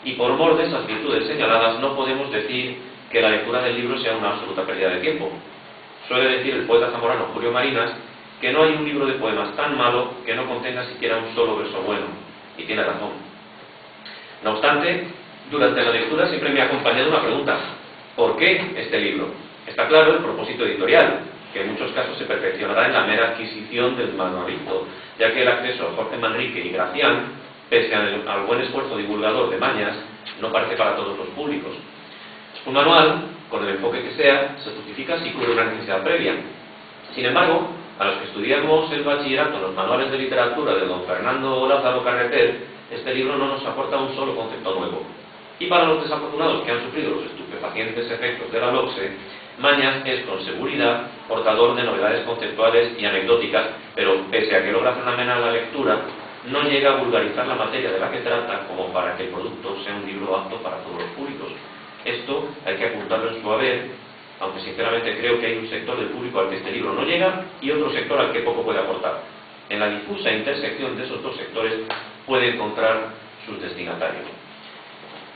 Y por mor de esas virtudes señaladas, no podemos decir que la lectura del libro sea una absoluta pérdida de tiempo. Suele decir el poeta zamorano Julio Marinas que no hay un libro de poemas tan malo que no contenga siquiera un solo verso bueno, y tiene razón. No obstante, durante la lectura siempre me ha acompañado una pregunta: ¿por qué este libro? Está claro el propósito editorial, que en muchos casos se perfeccionará en la mera adquisición del manualito, ya que el acceso a Jorge Manrique y Gracián, pese al buen esfuerzo divulgador de Mañas, no parece para todos los públicos. Un manual, con el enfoque que sea, se justifica si cubre una necesidad previa. Sin embargo, a los que estudiamos el bachillerato en los manuales de literatura de don Fernando Lázaro Carreter, este libro no nos aporta un solo concepto nuevo. Y para los desafortunados que han sufrido los estupefacientes efectos de la LOCSE, Mañas es con seguridad portador de novedades conceptuales y anecdóticas, pero pese a que logra hacer amena la lectura, no llega a vulgarizar la materia de la que trata como para que el producto sea un libro apto para todos los públicos. Esto hay que apuntarlo en su haber, aunque sinceramente creo que hay un sector del público al que este libro no llega y otro sector al que poco puede aportar. En la difusa intersección de esos dos sectores puede encontrar sus destinatarios.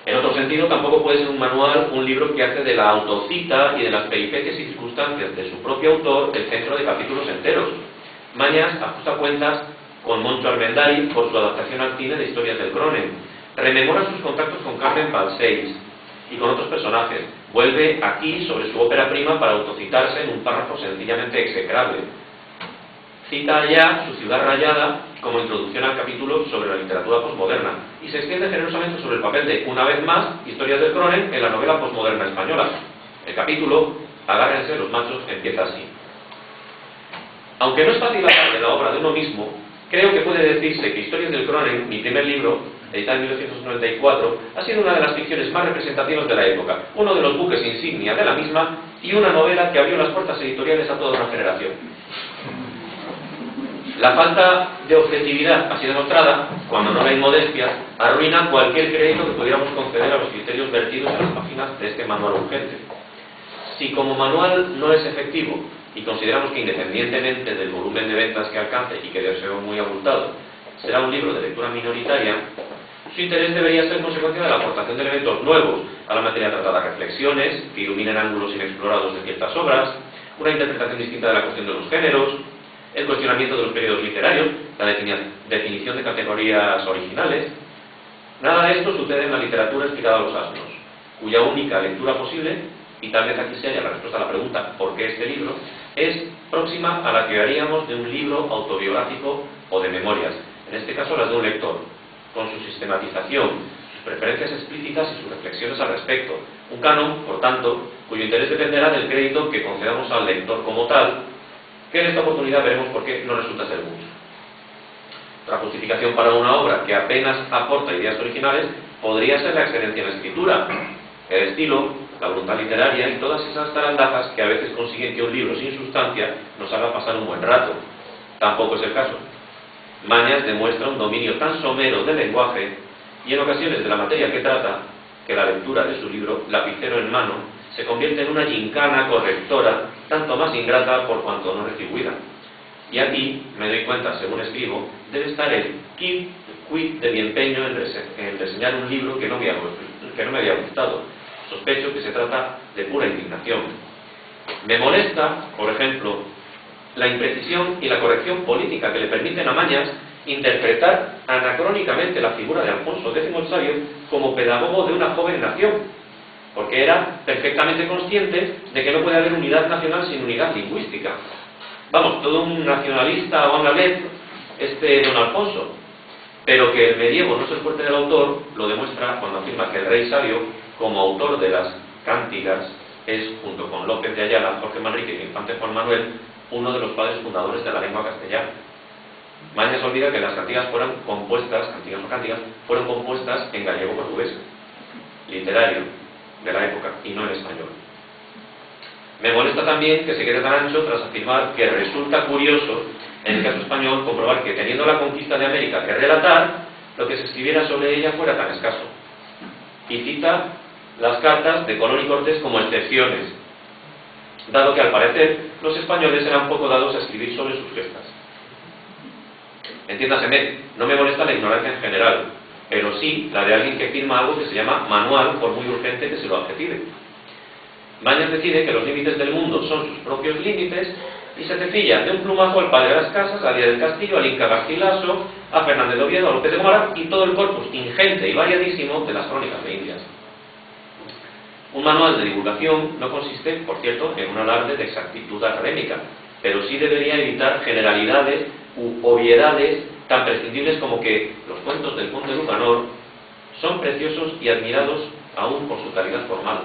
En otro sentido, tampoco puede ser un manual un libro que hace de la autocita y de las peripecias y circunstancias de su propio autor el centro de capítulos enteros. Mañas ajusta cuentas con Moncho Armendariz por su adaptación al cine de Historias del Cronen. Rememora sus contactos con Carmen Balcells y con otros personajes. Vuelve aquí sobre su ópera prima para autocitarse en un párrafo sencillamente execrable. Cita allá su Ciudad Rayada como introducción al capítulo sobre la literatura posmoderna y se extiende generosamente sobre el papel de, una vez más, Historias del Cronen en la novela posmoderna española. El capítulo, agárrense los machos, empieza así. Aunque no es fácil hablar de la obra de uno mismo, creo que puede decirse que Historias del Cronen, mi primer libro, editado en 1994, ha sido una de las ficciones más representativas de la época, uno de los buques insignia de la misma y una novela que abrió las puertas editoriales a toda una generación. La falta de objetividad así demostrada, cuando no la inmodestia, arruina cualquier crédito que pudiéramos conceder a los criterios vertidos en las páginas de este manual urgente. Si como manual no es efectivo, y consideramos que independientemente del volumen de ventas que alcance y que debe ser muy abultado, será un libro de lectura minoritaria, su interés debería ser consecuencia de la aportación de elementos nuevos a la materia tratada, reflexiones que iluminen ángulos inexplorados de ciertas obras, una interpretación distinta de la cuestión de los géneros, el cuestionamiento de los periodos literarios, la definición de categorías originales. Nada de esto sucede en la literatura explicada a los asnos, cuya única lectura posible, y tal vez aquí se haya la respuesta a la pregunta ¿por qué este libro?, es próxima a la que haríamos de un libro autobiográfico o de memorias, en este caso las de un lector, con su sistematización, sus preferencias explícitas y sus reflexiones al respecto. Un canon, por tanto, cuyo interés dependerá del crédito que concedamos al lector como tal, que en esta oportunidad veremos por qué no resulta ser mucho. Otra justificación para una obra que apenas aporta ideas originales podría ser la excelencia en la escritura, el estilo, la voluntad literaria y todas esas zarandajas que a veces consiguen que un libro sin sustancia nos haga pasar un buen rato. Tampoco es el caso. Mañas demuestra un dominio tan somero del lenguaje y en ocasiones de la materia que trata, que la lectura de su libro, lapicero en mano, se convierte en una gincana correctora, tanto más ingrata por cuanto no retribuida. Y aquí, me doy cuenta, según escribo, debe estar el quid de mi empeño en reseñar un libro que no me había gustado. Sospecho que se trata de pura indignación. Me molesta, por ejemplo, la imprecisión y la corrección política que le permiten a Mañas interpretar anacrónicamente la figura de Alfonso X el Sabio como pedagogo de una joven nación, porque era perfectamente consciente de que no puede haber unidad nacional sin unidad lingüística. Vamos, todo un nacionalista o analet, don Alfonso. Pero que el medievo no es el fuerte del autor lo demuestra cuando afirma que el rey sabio, como autor de las cántigas, es, junto con López de Ayala, Jorge Manrique y el infante Juan Manuel, uno de los padres fundadores de la lengua castellana. Mañas olvida que las cántigas fueron compuestas, fueron compuestas en gallego-portugués, literario de la época, y no en español. Me molesta también que se quede tan ancho tras afirmar que resulta curioso, en el caso español, comprobar que teniendo la conquista de América que relatar, lo que se escribiera sobre ella fuera tan escaso. Y cita las cartas de Colón y Cortés como excepciones, dado que al parecer los españoles eran poco dados a escribir sobre sus gestas. Entiéndaseme, no me molesta la ignorancia en general, pero sí la de alguien que firma algo que se llama manual, por muy urgente que se lo adjetive. Mañas decide que los límites del mundo son sus propios límites y se cepilla de un plumazo al padre de las casas, a Díaz del Castillo, al Inca Garcilaso, a Fernández de Oviedo, a López de Gomara y todo el corpus ingente y variadísimo de las crónicas de Indias. Un manual de divulgación no consiste, por cierto, en un alarde de exactitud académica, pero sí debería evitar generalidades u obviedades tan prescindibles como que los cuentos del conde Lucanor son preciosos y admirados aún por su calidad formal,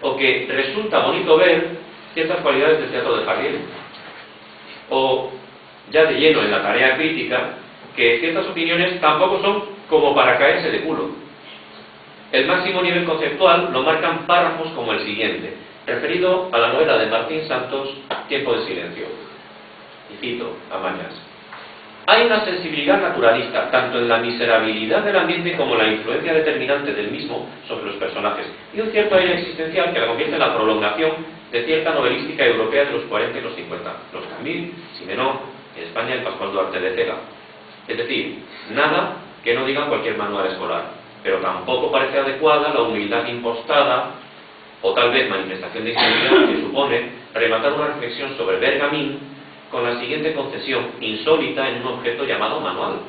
o que resulta bonito ver ciertas cualidades del teatro de Javier, o ya de lleno en la tarea crítica, que ciertas opiniones tampoco son como para caerse de culo. El máximo nivel conceptual lo marcan párrafos como el siguiente, referido a la novela de Martín Santos, Tiempo de silencio. Y cito a Mañas: hay una sensibilidad naturalista, tanto en la miserabilidad del ambiente como en la influencia determinante del mismo sobre los personajes, y un cierto aire existencial que la convierte en la prolongación de cierta novelística europea de los 40 y los 50, los Camille, Simenón, en España el Pascual Duarte de Cela. Es decir, nada que no diga cualquier manual escolar, pero tampoco parece adecuada la humildad impostada, o tal vez manifestación de ingenuidad que supone rematar una reflexión sobre Bergamín con la siguiente concesión insólita en un objeto llamado manual.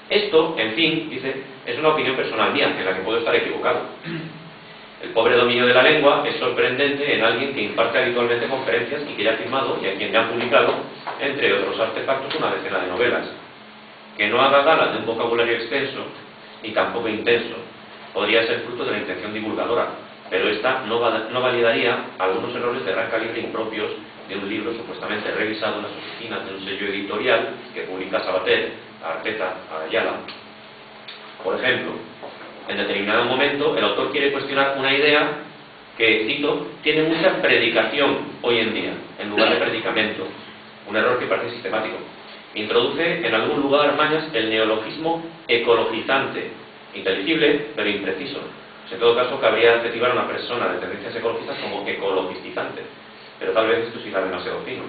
Esto, en fin, dice, es una opinión personal mía, en la que puedo estar equivocado. El pobre dominio de la lengua es sorprendente en alguien que imparte habitualmente conferencias y que ya ha firmado y a quien ya han publicado, entre otros artefactos, una decena de novelas. Que no haga gala de un vocabulario extenso, ni tampoco intenso, podría ser fruto de la intención divulgadora, pero esta no validaría algunos errores de gran calibre impropios de un libro supuestamente revisado en las oficinas de un sello editorial que publica Sabater, Arpeta, Ayala. Por ejemplo, en determinado momento el autor quiere cuestionar una idea que, cito, tiene mucha predicación hoy en día, en lugar de predicamento, un error que parece sistemático. Introduce en algún lugar Mañas el neologismo ecologizante, inteligible pero impreciso. En todo caso, cabría adjetivar a una persona de tendencias ecologistas como ecologistizante, pero tal vez esto sí era demasiado fino.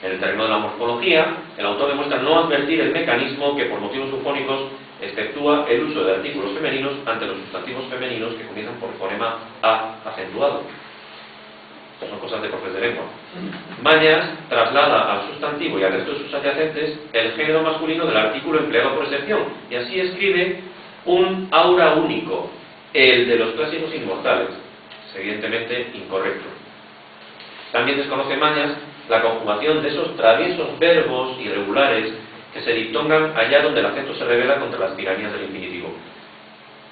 En el terreno de la morfología, el autor demuestra no advertir el mecanismo que por motivos eufónicos exceptúa el uso de artículos femeninos ante los sustantivos femeninos que comienzan por el fonema A acentuado. Son cosas de profes de lengua. Mañas traslada al sustantivo y al resto de sus adyacentes el género masculino del artículo empleado por excepción, y así escribe un aura único, el de los clásicos inmortales, evidentemente incorrecto. También desconoce Mañas la conjugación de esos traviesos verbos irregulares que se diptongan allá donde el acento se revela contra las tiranías del infinitivo.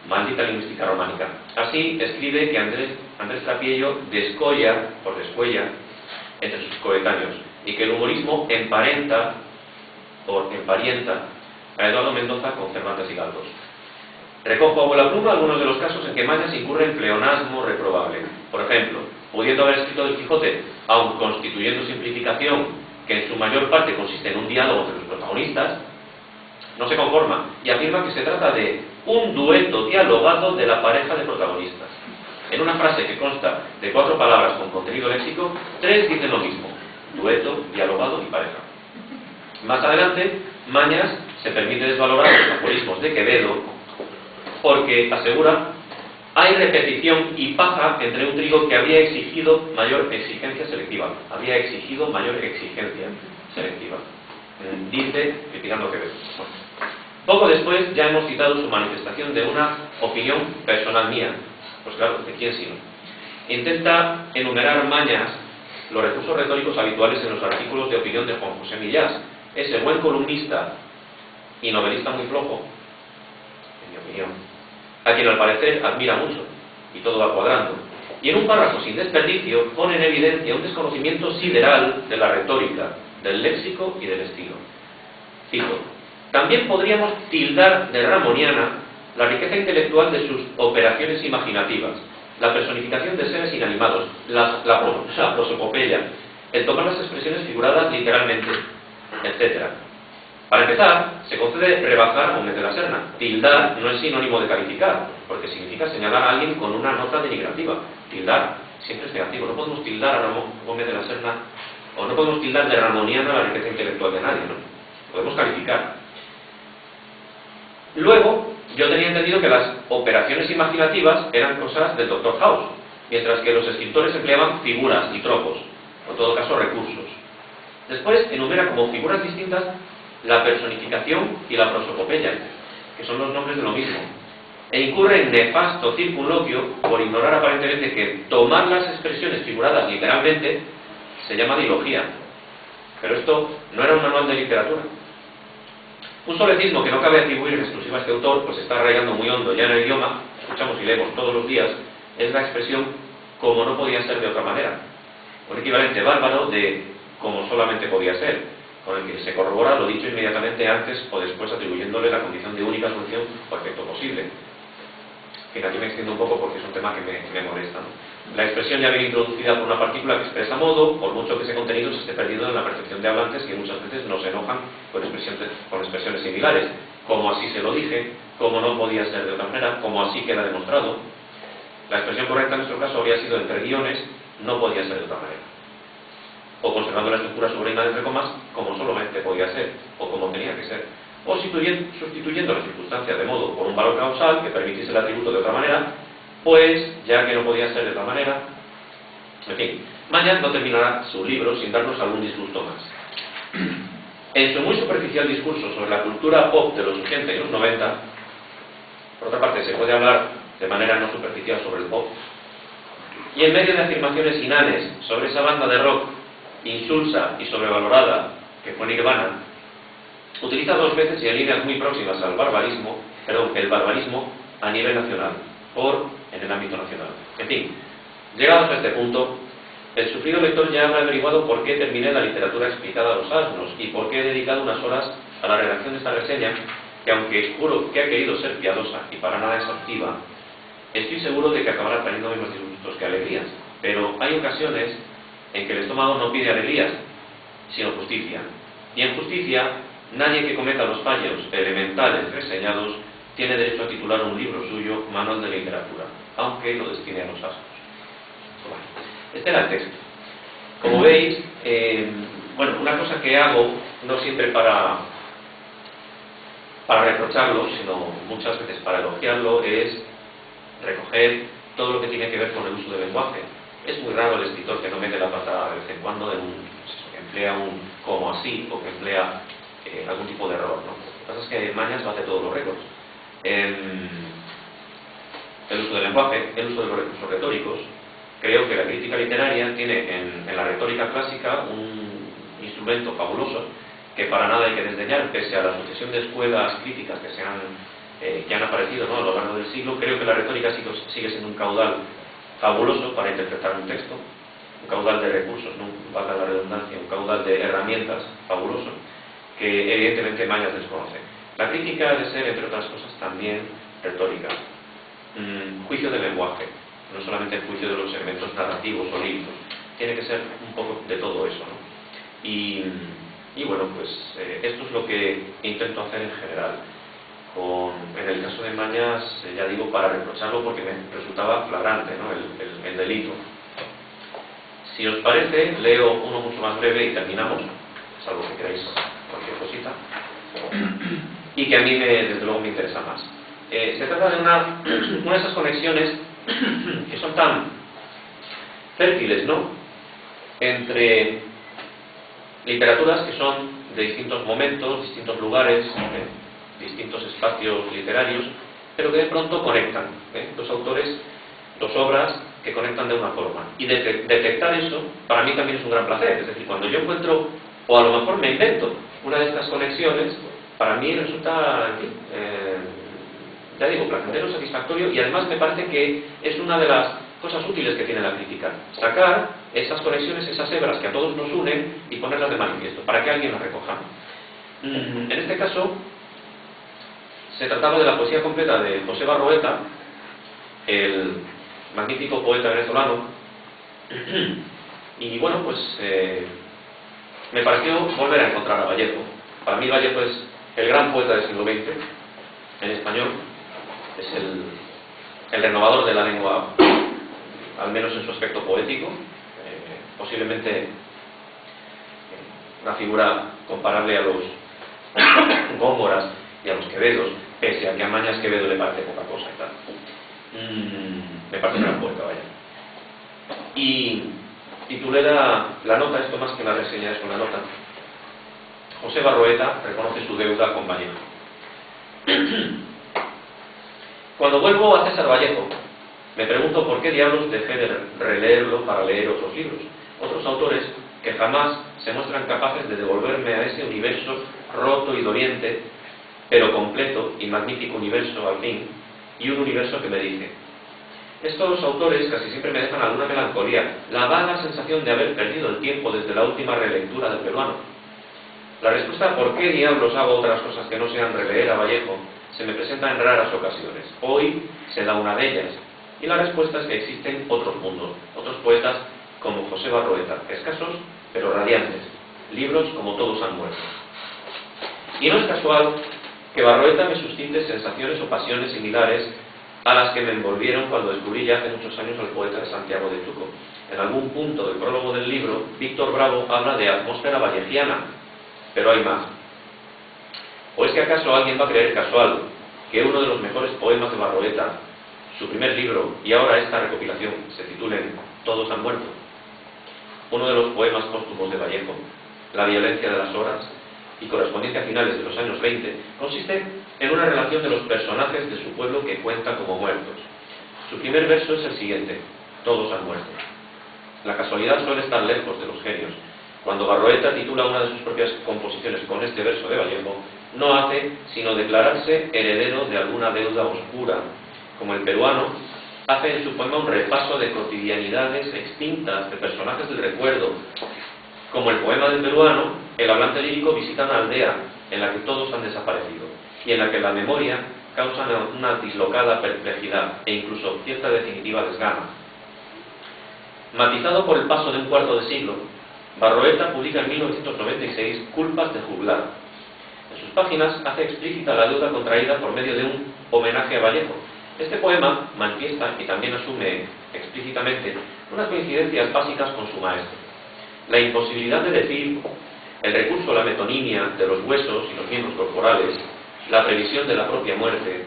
Maldita lingüística románica. Así escribe que Andrés Trapiello descolla, por descuella, entre sus coetáneos, y que el humorismo emparenta a Eduardo Mendoza con Cervantes y Galdós. Recojo a vuela pluma algunos de los casos en que Mañas incurre en pleonasmo reprobable. Por ejemplo, pudiendo haber escrito del Quijote, aun constituyendo simplificación que en su mayor parte consiste en un diálogo entre los protagonistas, no se conforma y afirma que se trata de un dueto dialogado de la pareja de protagonistas. En una frase que consta de 4 palabras con contenido léxico, 3 dicen lo mismo: dueto, dialogado y pareja. Más adelante, Mañas se permite desvalorar los aforismos de Quevedo porque asegura hay repetición y paja entre un trigo que habría exigido mayor exigencia selectiva. Dice, criticando Quevedo. Bueno. Poco después ya hemos citado su manifestación de una opinión personal mía. Pues claro, ¿de quién sino? Intenta enumerar Mañas los recursos retóricos habituales en los artículos de opinión de Juan José Millás, ese buen columnista y novelista muy flojo, en mi opinión, a quien al parecer admira mucho, y todo va cuadrando. Y en un párrafo sin desperdicio pone en evidencia un desconocimiento sideral de la retórica, del léxico y del estilo. Cito: también podríamos tildar de ramoniana la riqueza intelectual de sus operaciones imaginativas, la personificación de seres inanimados, la prosopopeya, el tomar las expresiones figuradas literalmente, etc. Para empezar, se concede rebajar a Gómez de la Serna. Tildar no es sinónimo de calificar, porque significa señalar a alguien con una nota denigrativa. Tildar siempre es negativo. No podemos tildar a Gómez de la Serna, o no podemos tildar de ramoniana la riqueza intelectual de nadie, ¿no? Podemos calificar. Luego, yo tenía entendido que las operaciones imaginativas eran cosas del Dr. House, mientras que los escritores empleaban figuras y tropos, o en todo caso recursos. Después enumera como figuras distintas la personificación y la prosopopeya, que son los nombres de lo mismo, e incurre en nefasto circunloquio por ignorar aparentemente que tomar las expresiones figuradas literalmente se llama dilogía. Pero esto no era un manual de literatura. Un solecismo que no cabe atribuir en exclusiva a este autor, pues está arraigando muy hondo ya en el idioma, escuchamos y leemos todos los días, es la expresión como no podía ser de otra manera, un equivalente bárbaro de como solamente podía ser, con el que se corrobora lo dicho inmediatamente antes o después atribuyéndole la condición de única solución o efecto posible. Que aquí me extiendo un poco porque es un tema que me molesta, ¿no? La expresión ya viene introducida por una partícula que expresa modo, por mucho que ese contenido se esté perdiendo en la percepción de hablantes que muchas veces no se enojan con expresiones similares, como así se lo dije, como no podía ser de otra manera, como así queda demostrado. La expresión correcta en nuestro caso habría sido entre guiones, no podía ser de otra manera, o conservando la estructura sobrina de entre comas, como solamente podía ser, o como tenía que ser, o sustituyendo la circunstancia de modo por un valor causal que permitiese el atributo de otra manera, pues, ya que no podía ser de otra manera. En fin, Mañas no terminará su libro sin darnos algún disgusto más. En su muy superficial discurso sobre la cultura pop de los 80 y los 90, por otra parte se puede hablar de manera no superficial sobre el pop, y en medio de afirmaciones inanes sobre esa banda de rock insulsa y sobrevalorada que fue Nirvana, utiliza dos veces y en líneas muy próximas al barbarismo, el barbarismo a nivel nacional, en el ámbito nacional. En fin, llegados a este punto, el sufrido lector ya habrá averiguado por qué terminé la literatura explicada a los asnos y por qué he dedicado unas horas a la redacción de esta reseña, que aunque juro que ha querido ser piadosa y para nada exhaustiva, estoy seguro de que acabará trayéndome más disgustos que alegrías. Pero hay ocasiones en que el estómago no pide alegrías, sino justicia. Y en justicia, nadie que cometa los fallos elementales reseñados tiene derecho a titular un libro suyo Manual de Literatura, aunque lo destine a los asnos. Bueno, este era el texto. Como veis, una cosa que hago, no siempre para reprocharlo, sino muchas veces para elogiarlo, es recoger todo lo que tiene que ver con el uso del lenguaje. Es muy raro el escritor que no mete la pata de vez en cuando, que emplea un como así, o que emplea algún tipo de error, ¿no? Lo que pasa es que Mañas bate todos los récords. El uso del lenguaje, el uso de los recursos retóricos. Creo que la crítica literaria tiene en la retórica clásica un instrumento fabuloso que para nada hay que desdeñar, pese a la sucesión de escuelas críticas que han aparecido, ¿no?, a lo largo del siglo. Creo que la retórica sigue siendo un caudal fabuloso para interpretar un texto, un caudal de recursos, no valga la redundancia, un caudal de herramientas fabuloso que evidentemente Mañas desconoce. La crítica ha de ser, entre otras cosas, también retórica, juicio del lenguaje, no solamente el juicio de los segmentos narrativos o líricos, tiene que ser un poco de todo eso, ¿no? Y bueno, pues esto es lo que intento hacer en general. En el caso de Mañas, ya digo, para reprocharlo porque me resultaba flagrante, ¿no?, el delito. Si os parece, leo uno mucho más breve y terminamos, salvo que queráis cualquier cosita, y que a mí desde luego me interesa más. Se trata de una de esas conexiones que son tan fértiles, ¿no?, entre literaturas que son de distintos momentos, distintos lugares, distintos espacios literarios, pero que de pronto conectan, dos autores, dos obras que conectan de una forma. Y detectar eso para mí también es un gran placer. Es decir, cuando yo encuentro, o a lo mejor me invento una de estas conexiones, para mí resulta, en fin, ya digo, placentero, satisfactorio, y además me parece que es una de las cosas útiles que tiene la crítica. Sacar esas conexiones, esas hebras que a todos nos unen y ponerlas de manifiesto, para que alguien las recoja. En este caso, se trataba de la poesía completa de José Barroeta, el magnífico poeta venezolano, y bueno, pues me pareció volver a encontrar a Vallejo. Para mí Vallejo es el gran poeta del siglo XX, en español, es el renovador de la lengua, al menos en su aspecto poético, posiblemente una figura comparable a los Góngoras y a los Quevedos, pese a que a Mañas Quevedo le parece poca cosa y tal. Me parece un gran poeta, vaya. Y titulé la nota, esto más que una reseña es una nota. José Barroeta reconoce su deuda con Vallejo. Cuando vuelvo a César Vallejo, me pregunto por qué diablos dejé de releerlo para leer otros libros, otros autores que jamás se muestran capaces de devolverme a ese universo roto y doliente, pero completo y magnífico universo al fin, y un universo que me dice. Estos autores casi siempre me dejan alguna melancolía, la vaga sensación de haber perdido el tiempo desde la última relectura del peruano. La respuesta a por qué diablos hago otras cosas que no sean releer a Vallejo se me presenta en raras ocasiones. Hoy se da una de ellas, y la respuesta es que existen otros mundos, otros poetas como José Barroeta, escasos pero radiantes, libros como Todos han muerto. Y no es casual que Barroeta me suscite sensaciones o pasiones similares a las que me envolvieron cuando descubrí ya hace muchos años al poeta de Santiago de Chuco. En algún punto del prólogo del libro, Víctor Bravo habla de atmósfera vallejiana, pero hay más. ¿O es que acaso alguien va a creer casual que uno de los mejores poemas de Barroeta, su primer libro y ahora esta recopilación, se titulen Todos han muerto? Uno de los poemas póstumos de Vallejo, La violencia de las horas, y correspondiente a finales de los años 20, consiste en una relación de los personajes de su pueblo que cuenta como muertos. Su primer verso es el siguiente: Todos han muerto. La casualidad suele estar lejos de los genios. Cuando Barroeta titula una de sus propias composiciones con este verso de Vallejo, no hace sino declararse heredero de alguna deuda oscura. Como el peruano, hace en su poema un repaso de cotidianidades extintas, de personajes del recuerdo. Como el poema del peruano, el hablante lírico visita una aldea en la que todos han desaparecido y en la que la memoria causa una dislocada perplejidad e incluso cierta definitiva desgana. Matizado por el paso de un cuarto de siglo, Barroeta publica en 1996 Culpas de juglar. En sus páginas hace explícita la deuda contraída por medio de un homenaje a Vallejo. Este poema manifiesta y también asume explícitamente unas coincidencias básicas con su maestro. La imposibilidad de decir, el recurso a la metonimia de los huesos y los miembros corporales, la previsión de la propia muerte,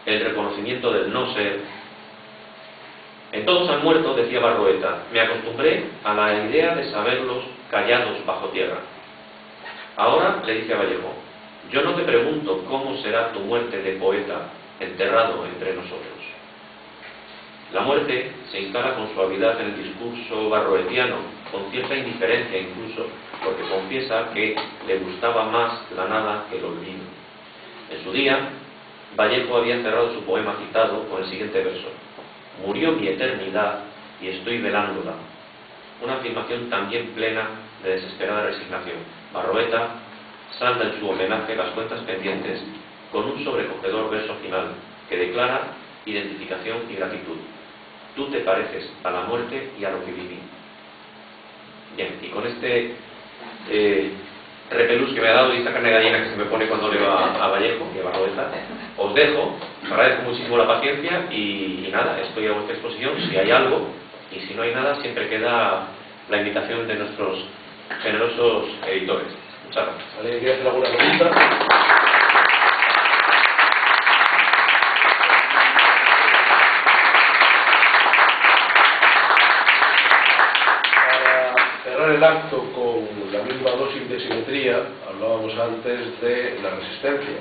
el reconocimiento del no ser. En Todos han muerto, decía Barroeta, me acostumbré a la idea de saberlos callados bajo tierra. Ahora, le dice a Vallejo, yo no te pregunto cómo será tu muerte de poeta enterrado entre nosotros. La muerte se instala con suavidad en el discurso barroetiano, con cierta indiferencia incluso, porque confiesa que le gustaba más la nada que el olvido. En su día, Vallejo había cerrado su poema citado con el siguiente verso: murió mi eternidad y estoy velándola. Una afirmación también plena de desesperada resignación. Barroeta salda en su homenaje las cuentas pendientes con un sobrecogedor verso final que declara identificación y gratitud. Tú te pareces a la muerte y a lo que viví. Bien, y con este repelús que me ha dado y esta carne de gallina que se me pone cuando leo a Vallejo y a Barroeta, os dejo, os agradezco muchísimo la paciencia y nada, estoy a vuestra exposición si hay algo, y si no hay nada siempre queda la invitación de nuestros generosos editores. Muchas gracias. ¿Alguien quiere hacer alguna pregunta? El acto con la misma dosis de simetría, hablábamos antes de la resistencia.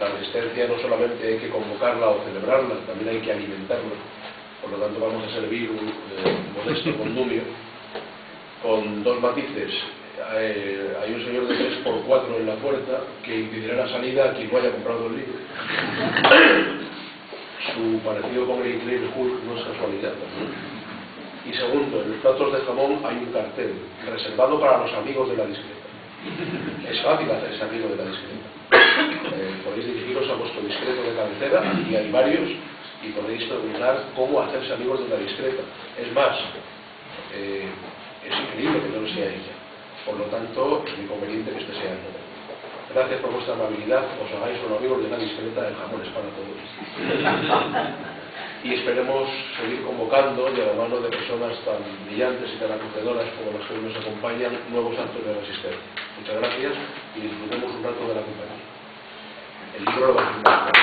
La resistencia no solamente hay que convocarla o celebrarla, también hay que alimentarla. Por lo tanto vamos a servir un modesto condumio con dos matices. hay un señor de 3x4 en la puerta que impedirá la salida a quien no haya comprado el libro. Su parecido con el Increíble Hulk no es casualidad. Y segundo, en los platos de jamón hay un cartel reservado para los amigos de la discreta. Es fácil hacerse amigo de la discreta. Podéis dirigiros a vuestro discreto de cabecera, aquí hay varios, y podéis preguntar cómo hacerse amigos de la discreta. Es más, es increíble que no lo sea ella. Por lo tanto, es muy conveniente que este sea el nombre. Gracias por vuestra amabilidad, os hagáis un amigo de la discreta, el jamón es para todos. Y esperemos seguir convocando, y a la mano de personas tan brillantes y tan acogedoras como las que hoy nos acompañan, nuevos actos de resistencia. Muchas gracias y disfrutemos un rato de la compañía. El libro lo va a firmar.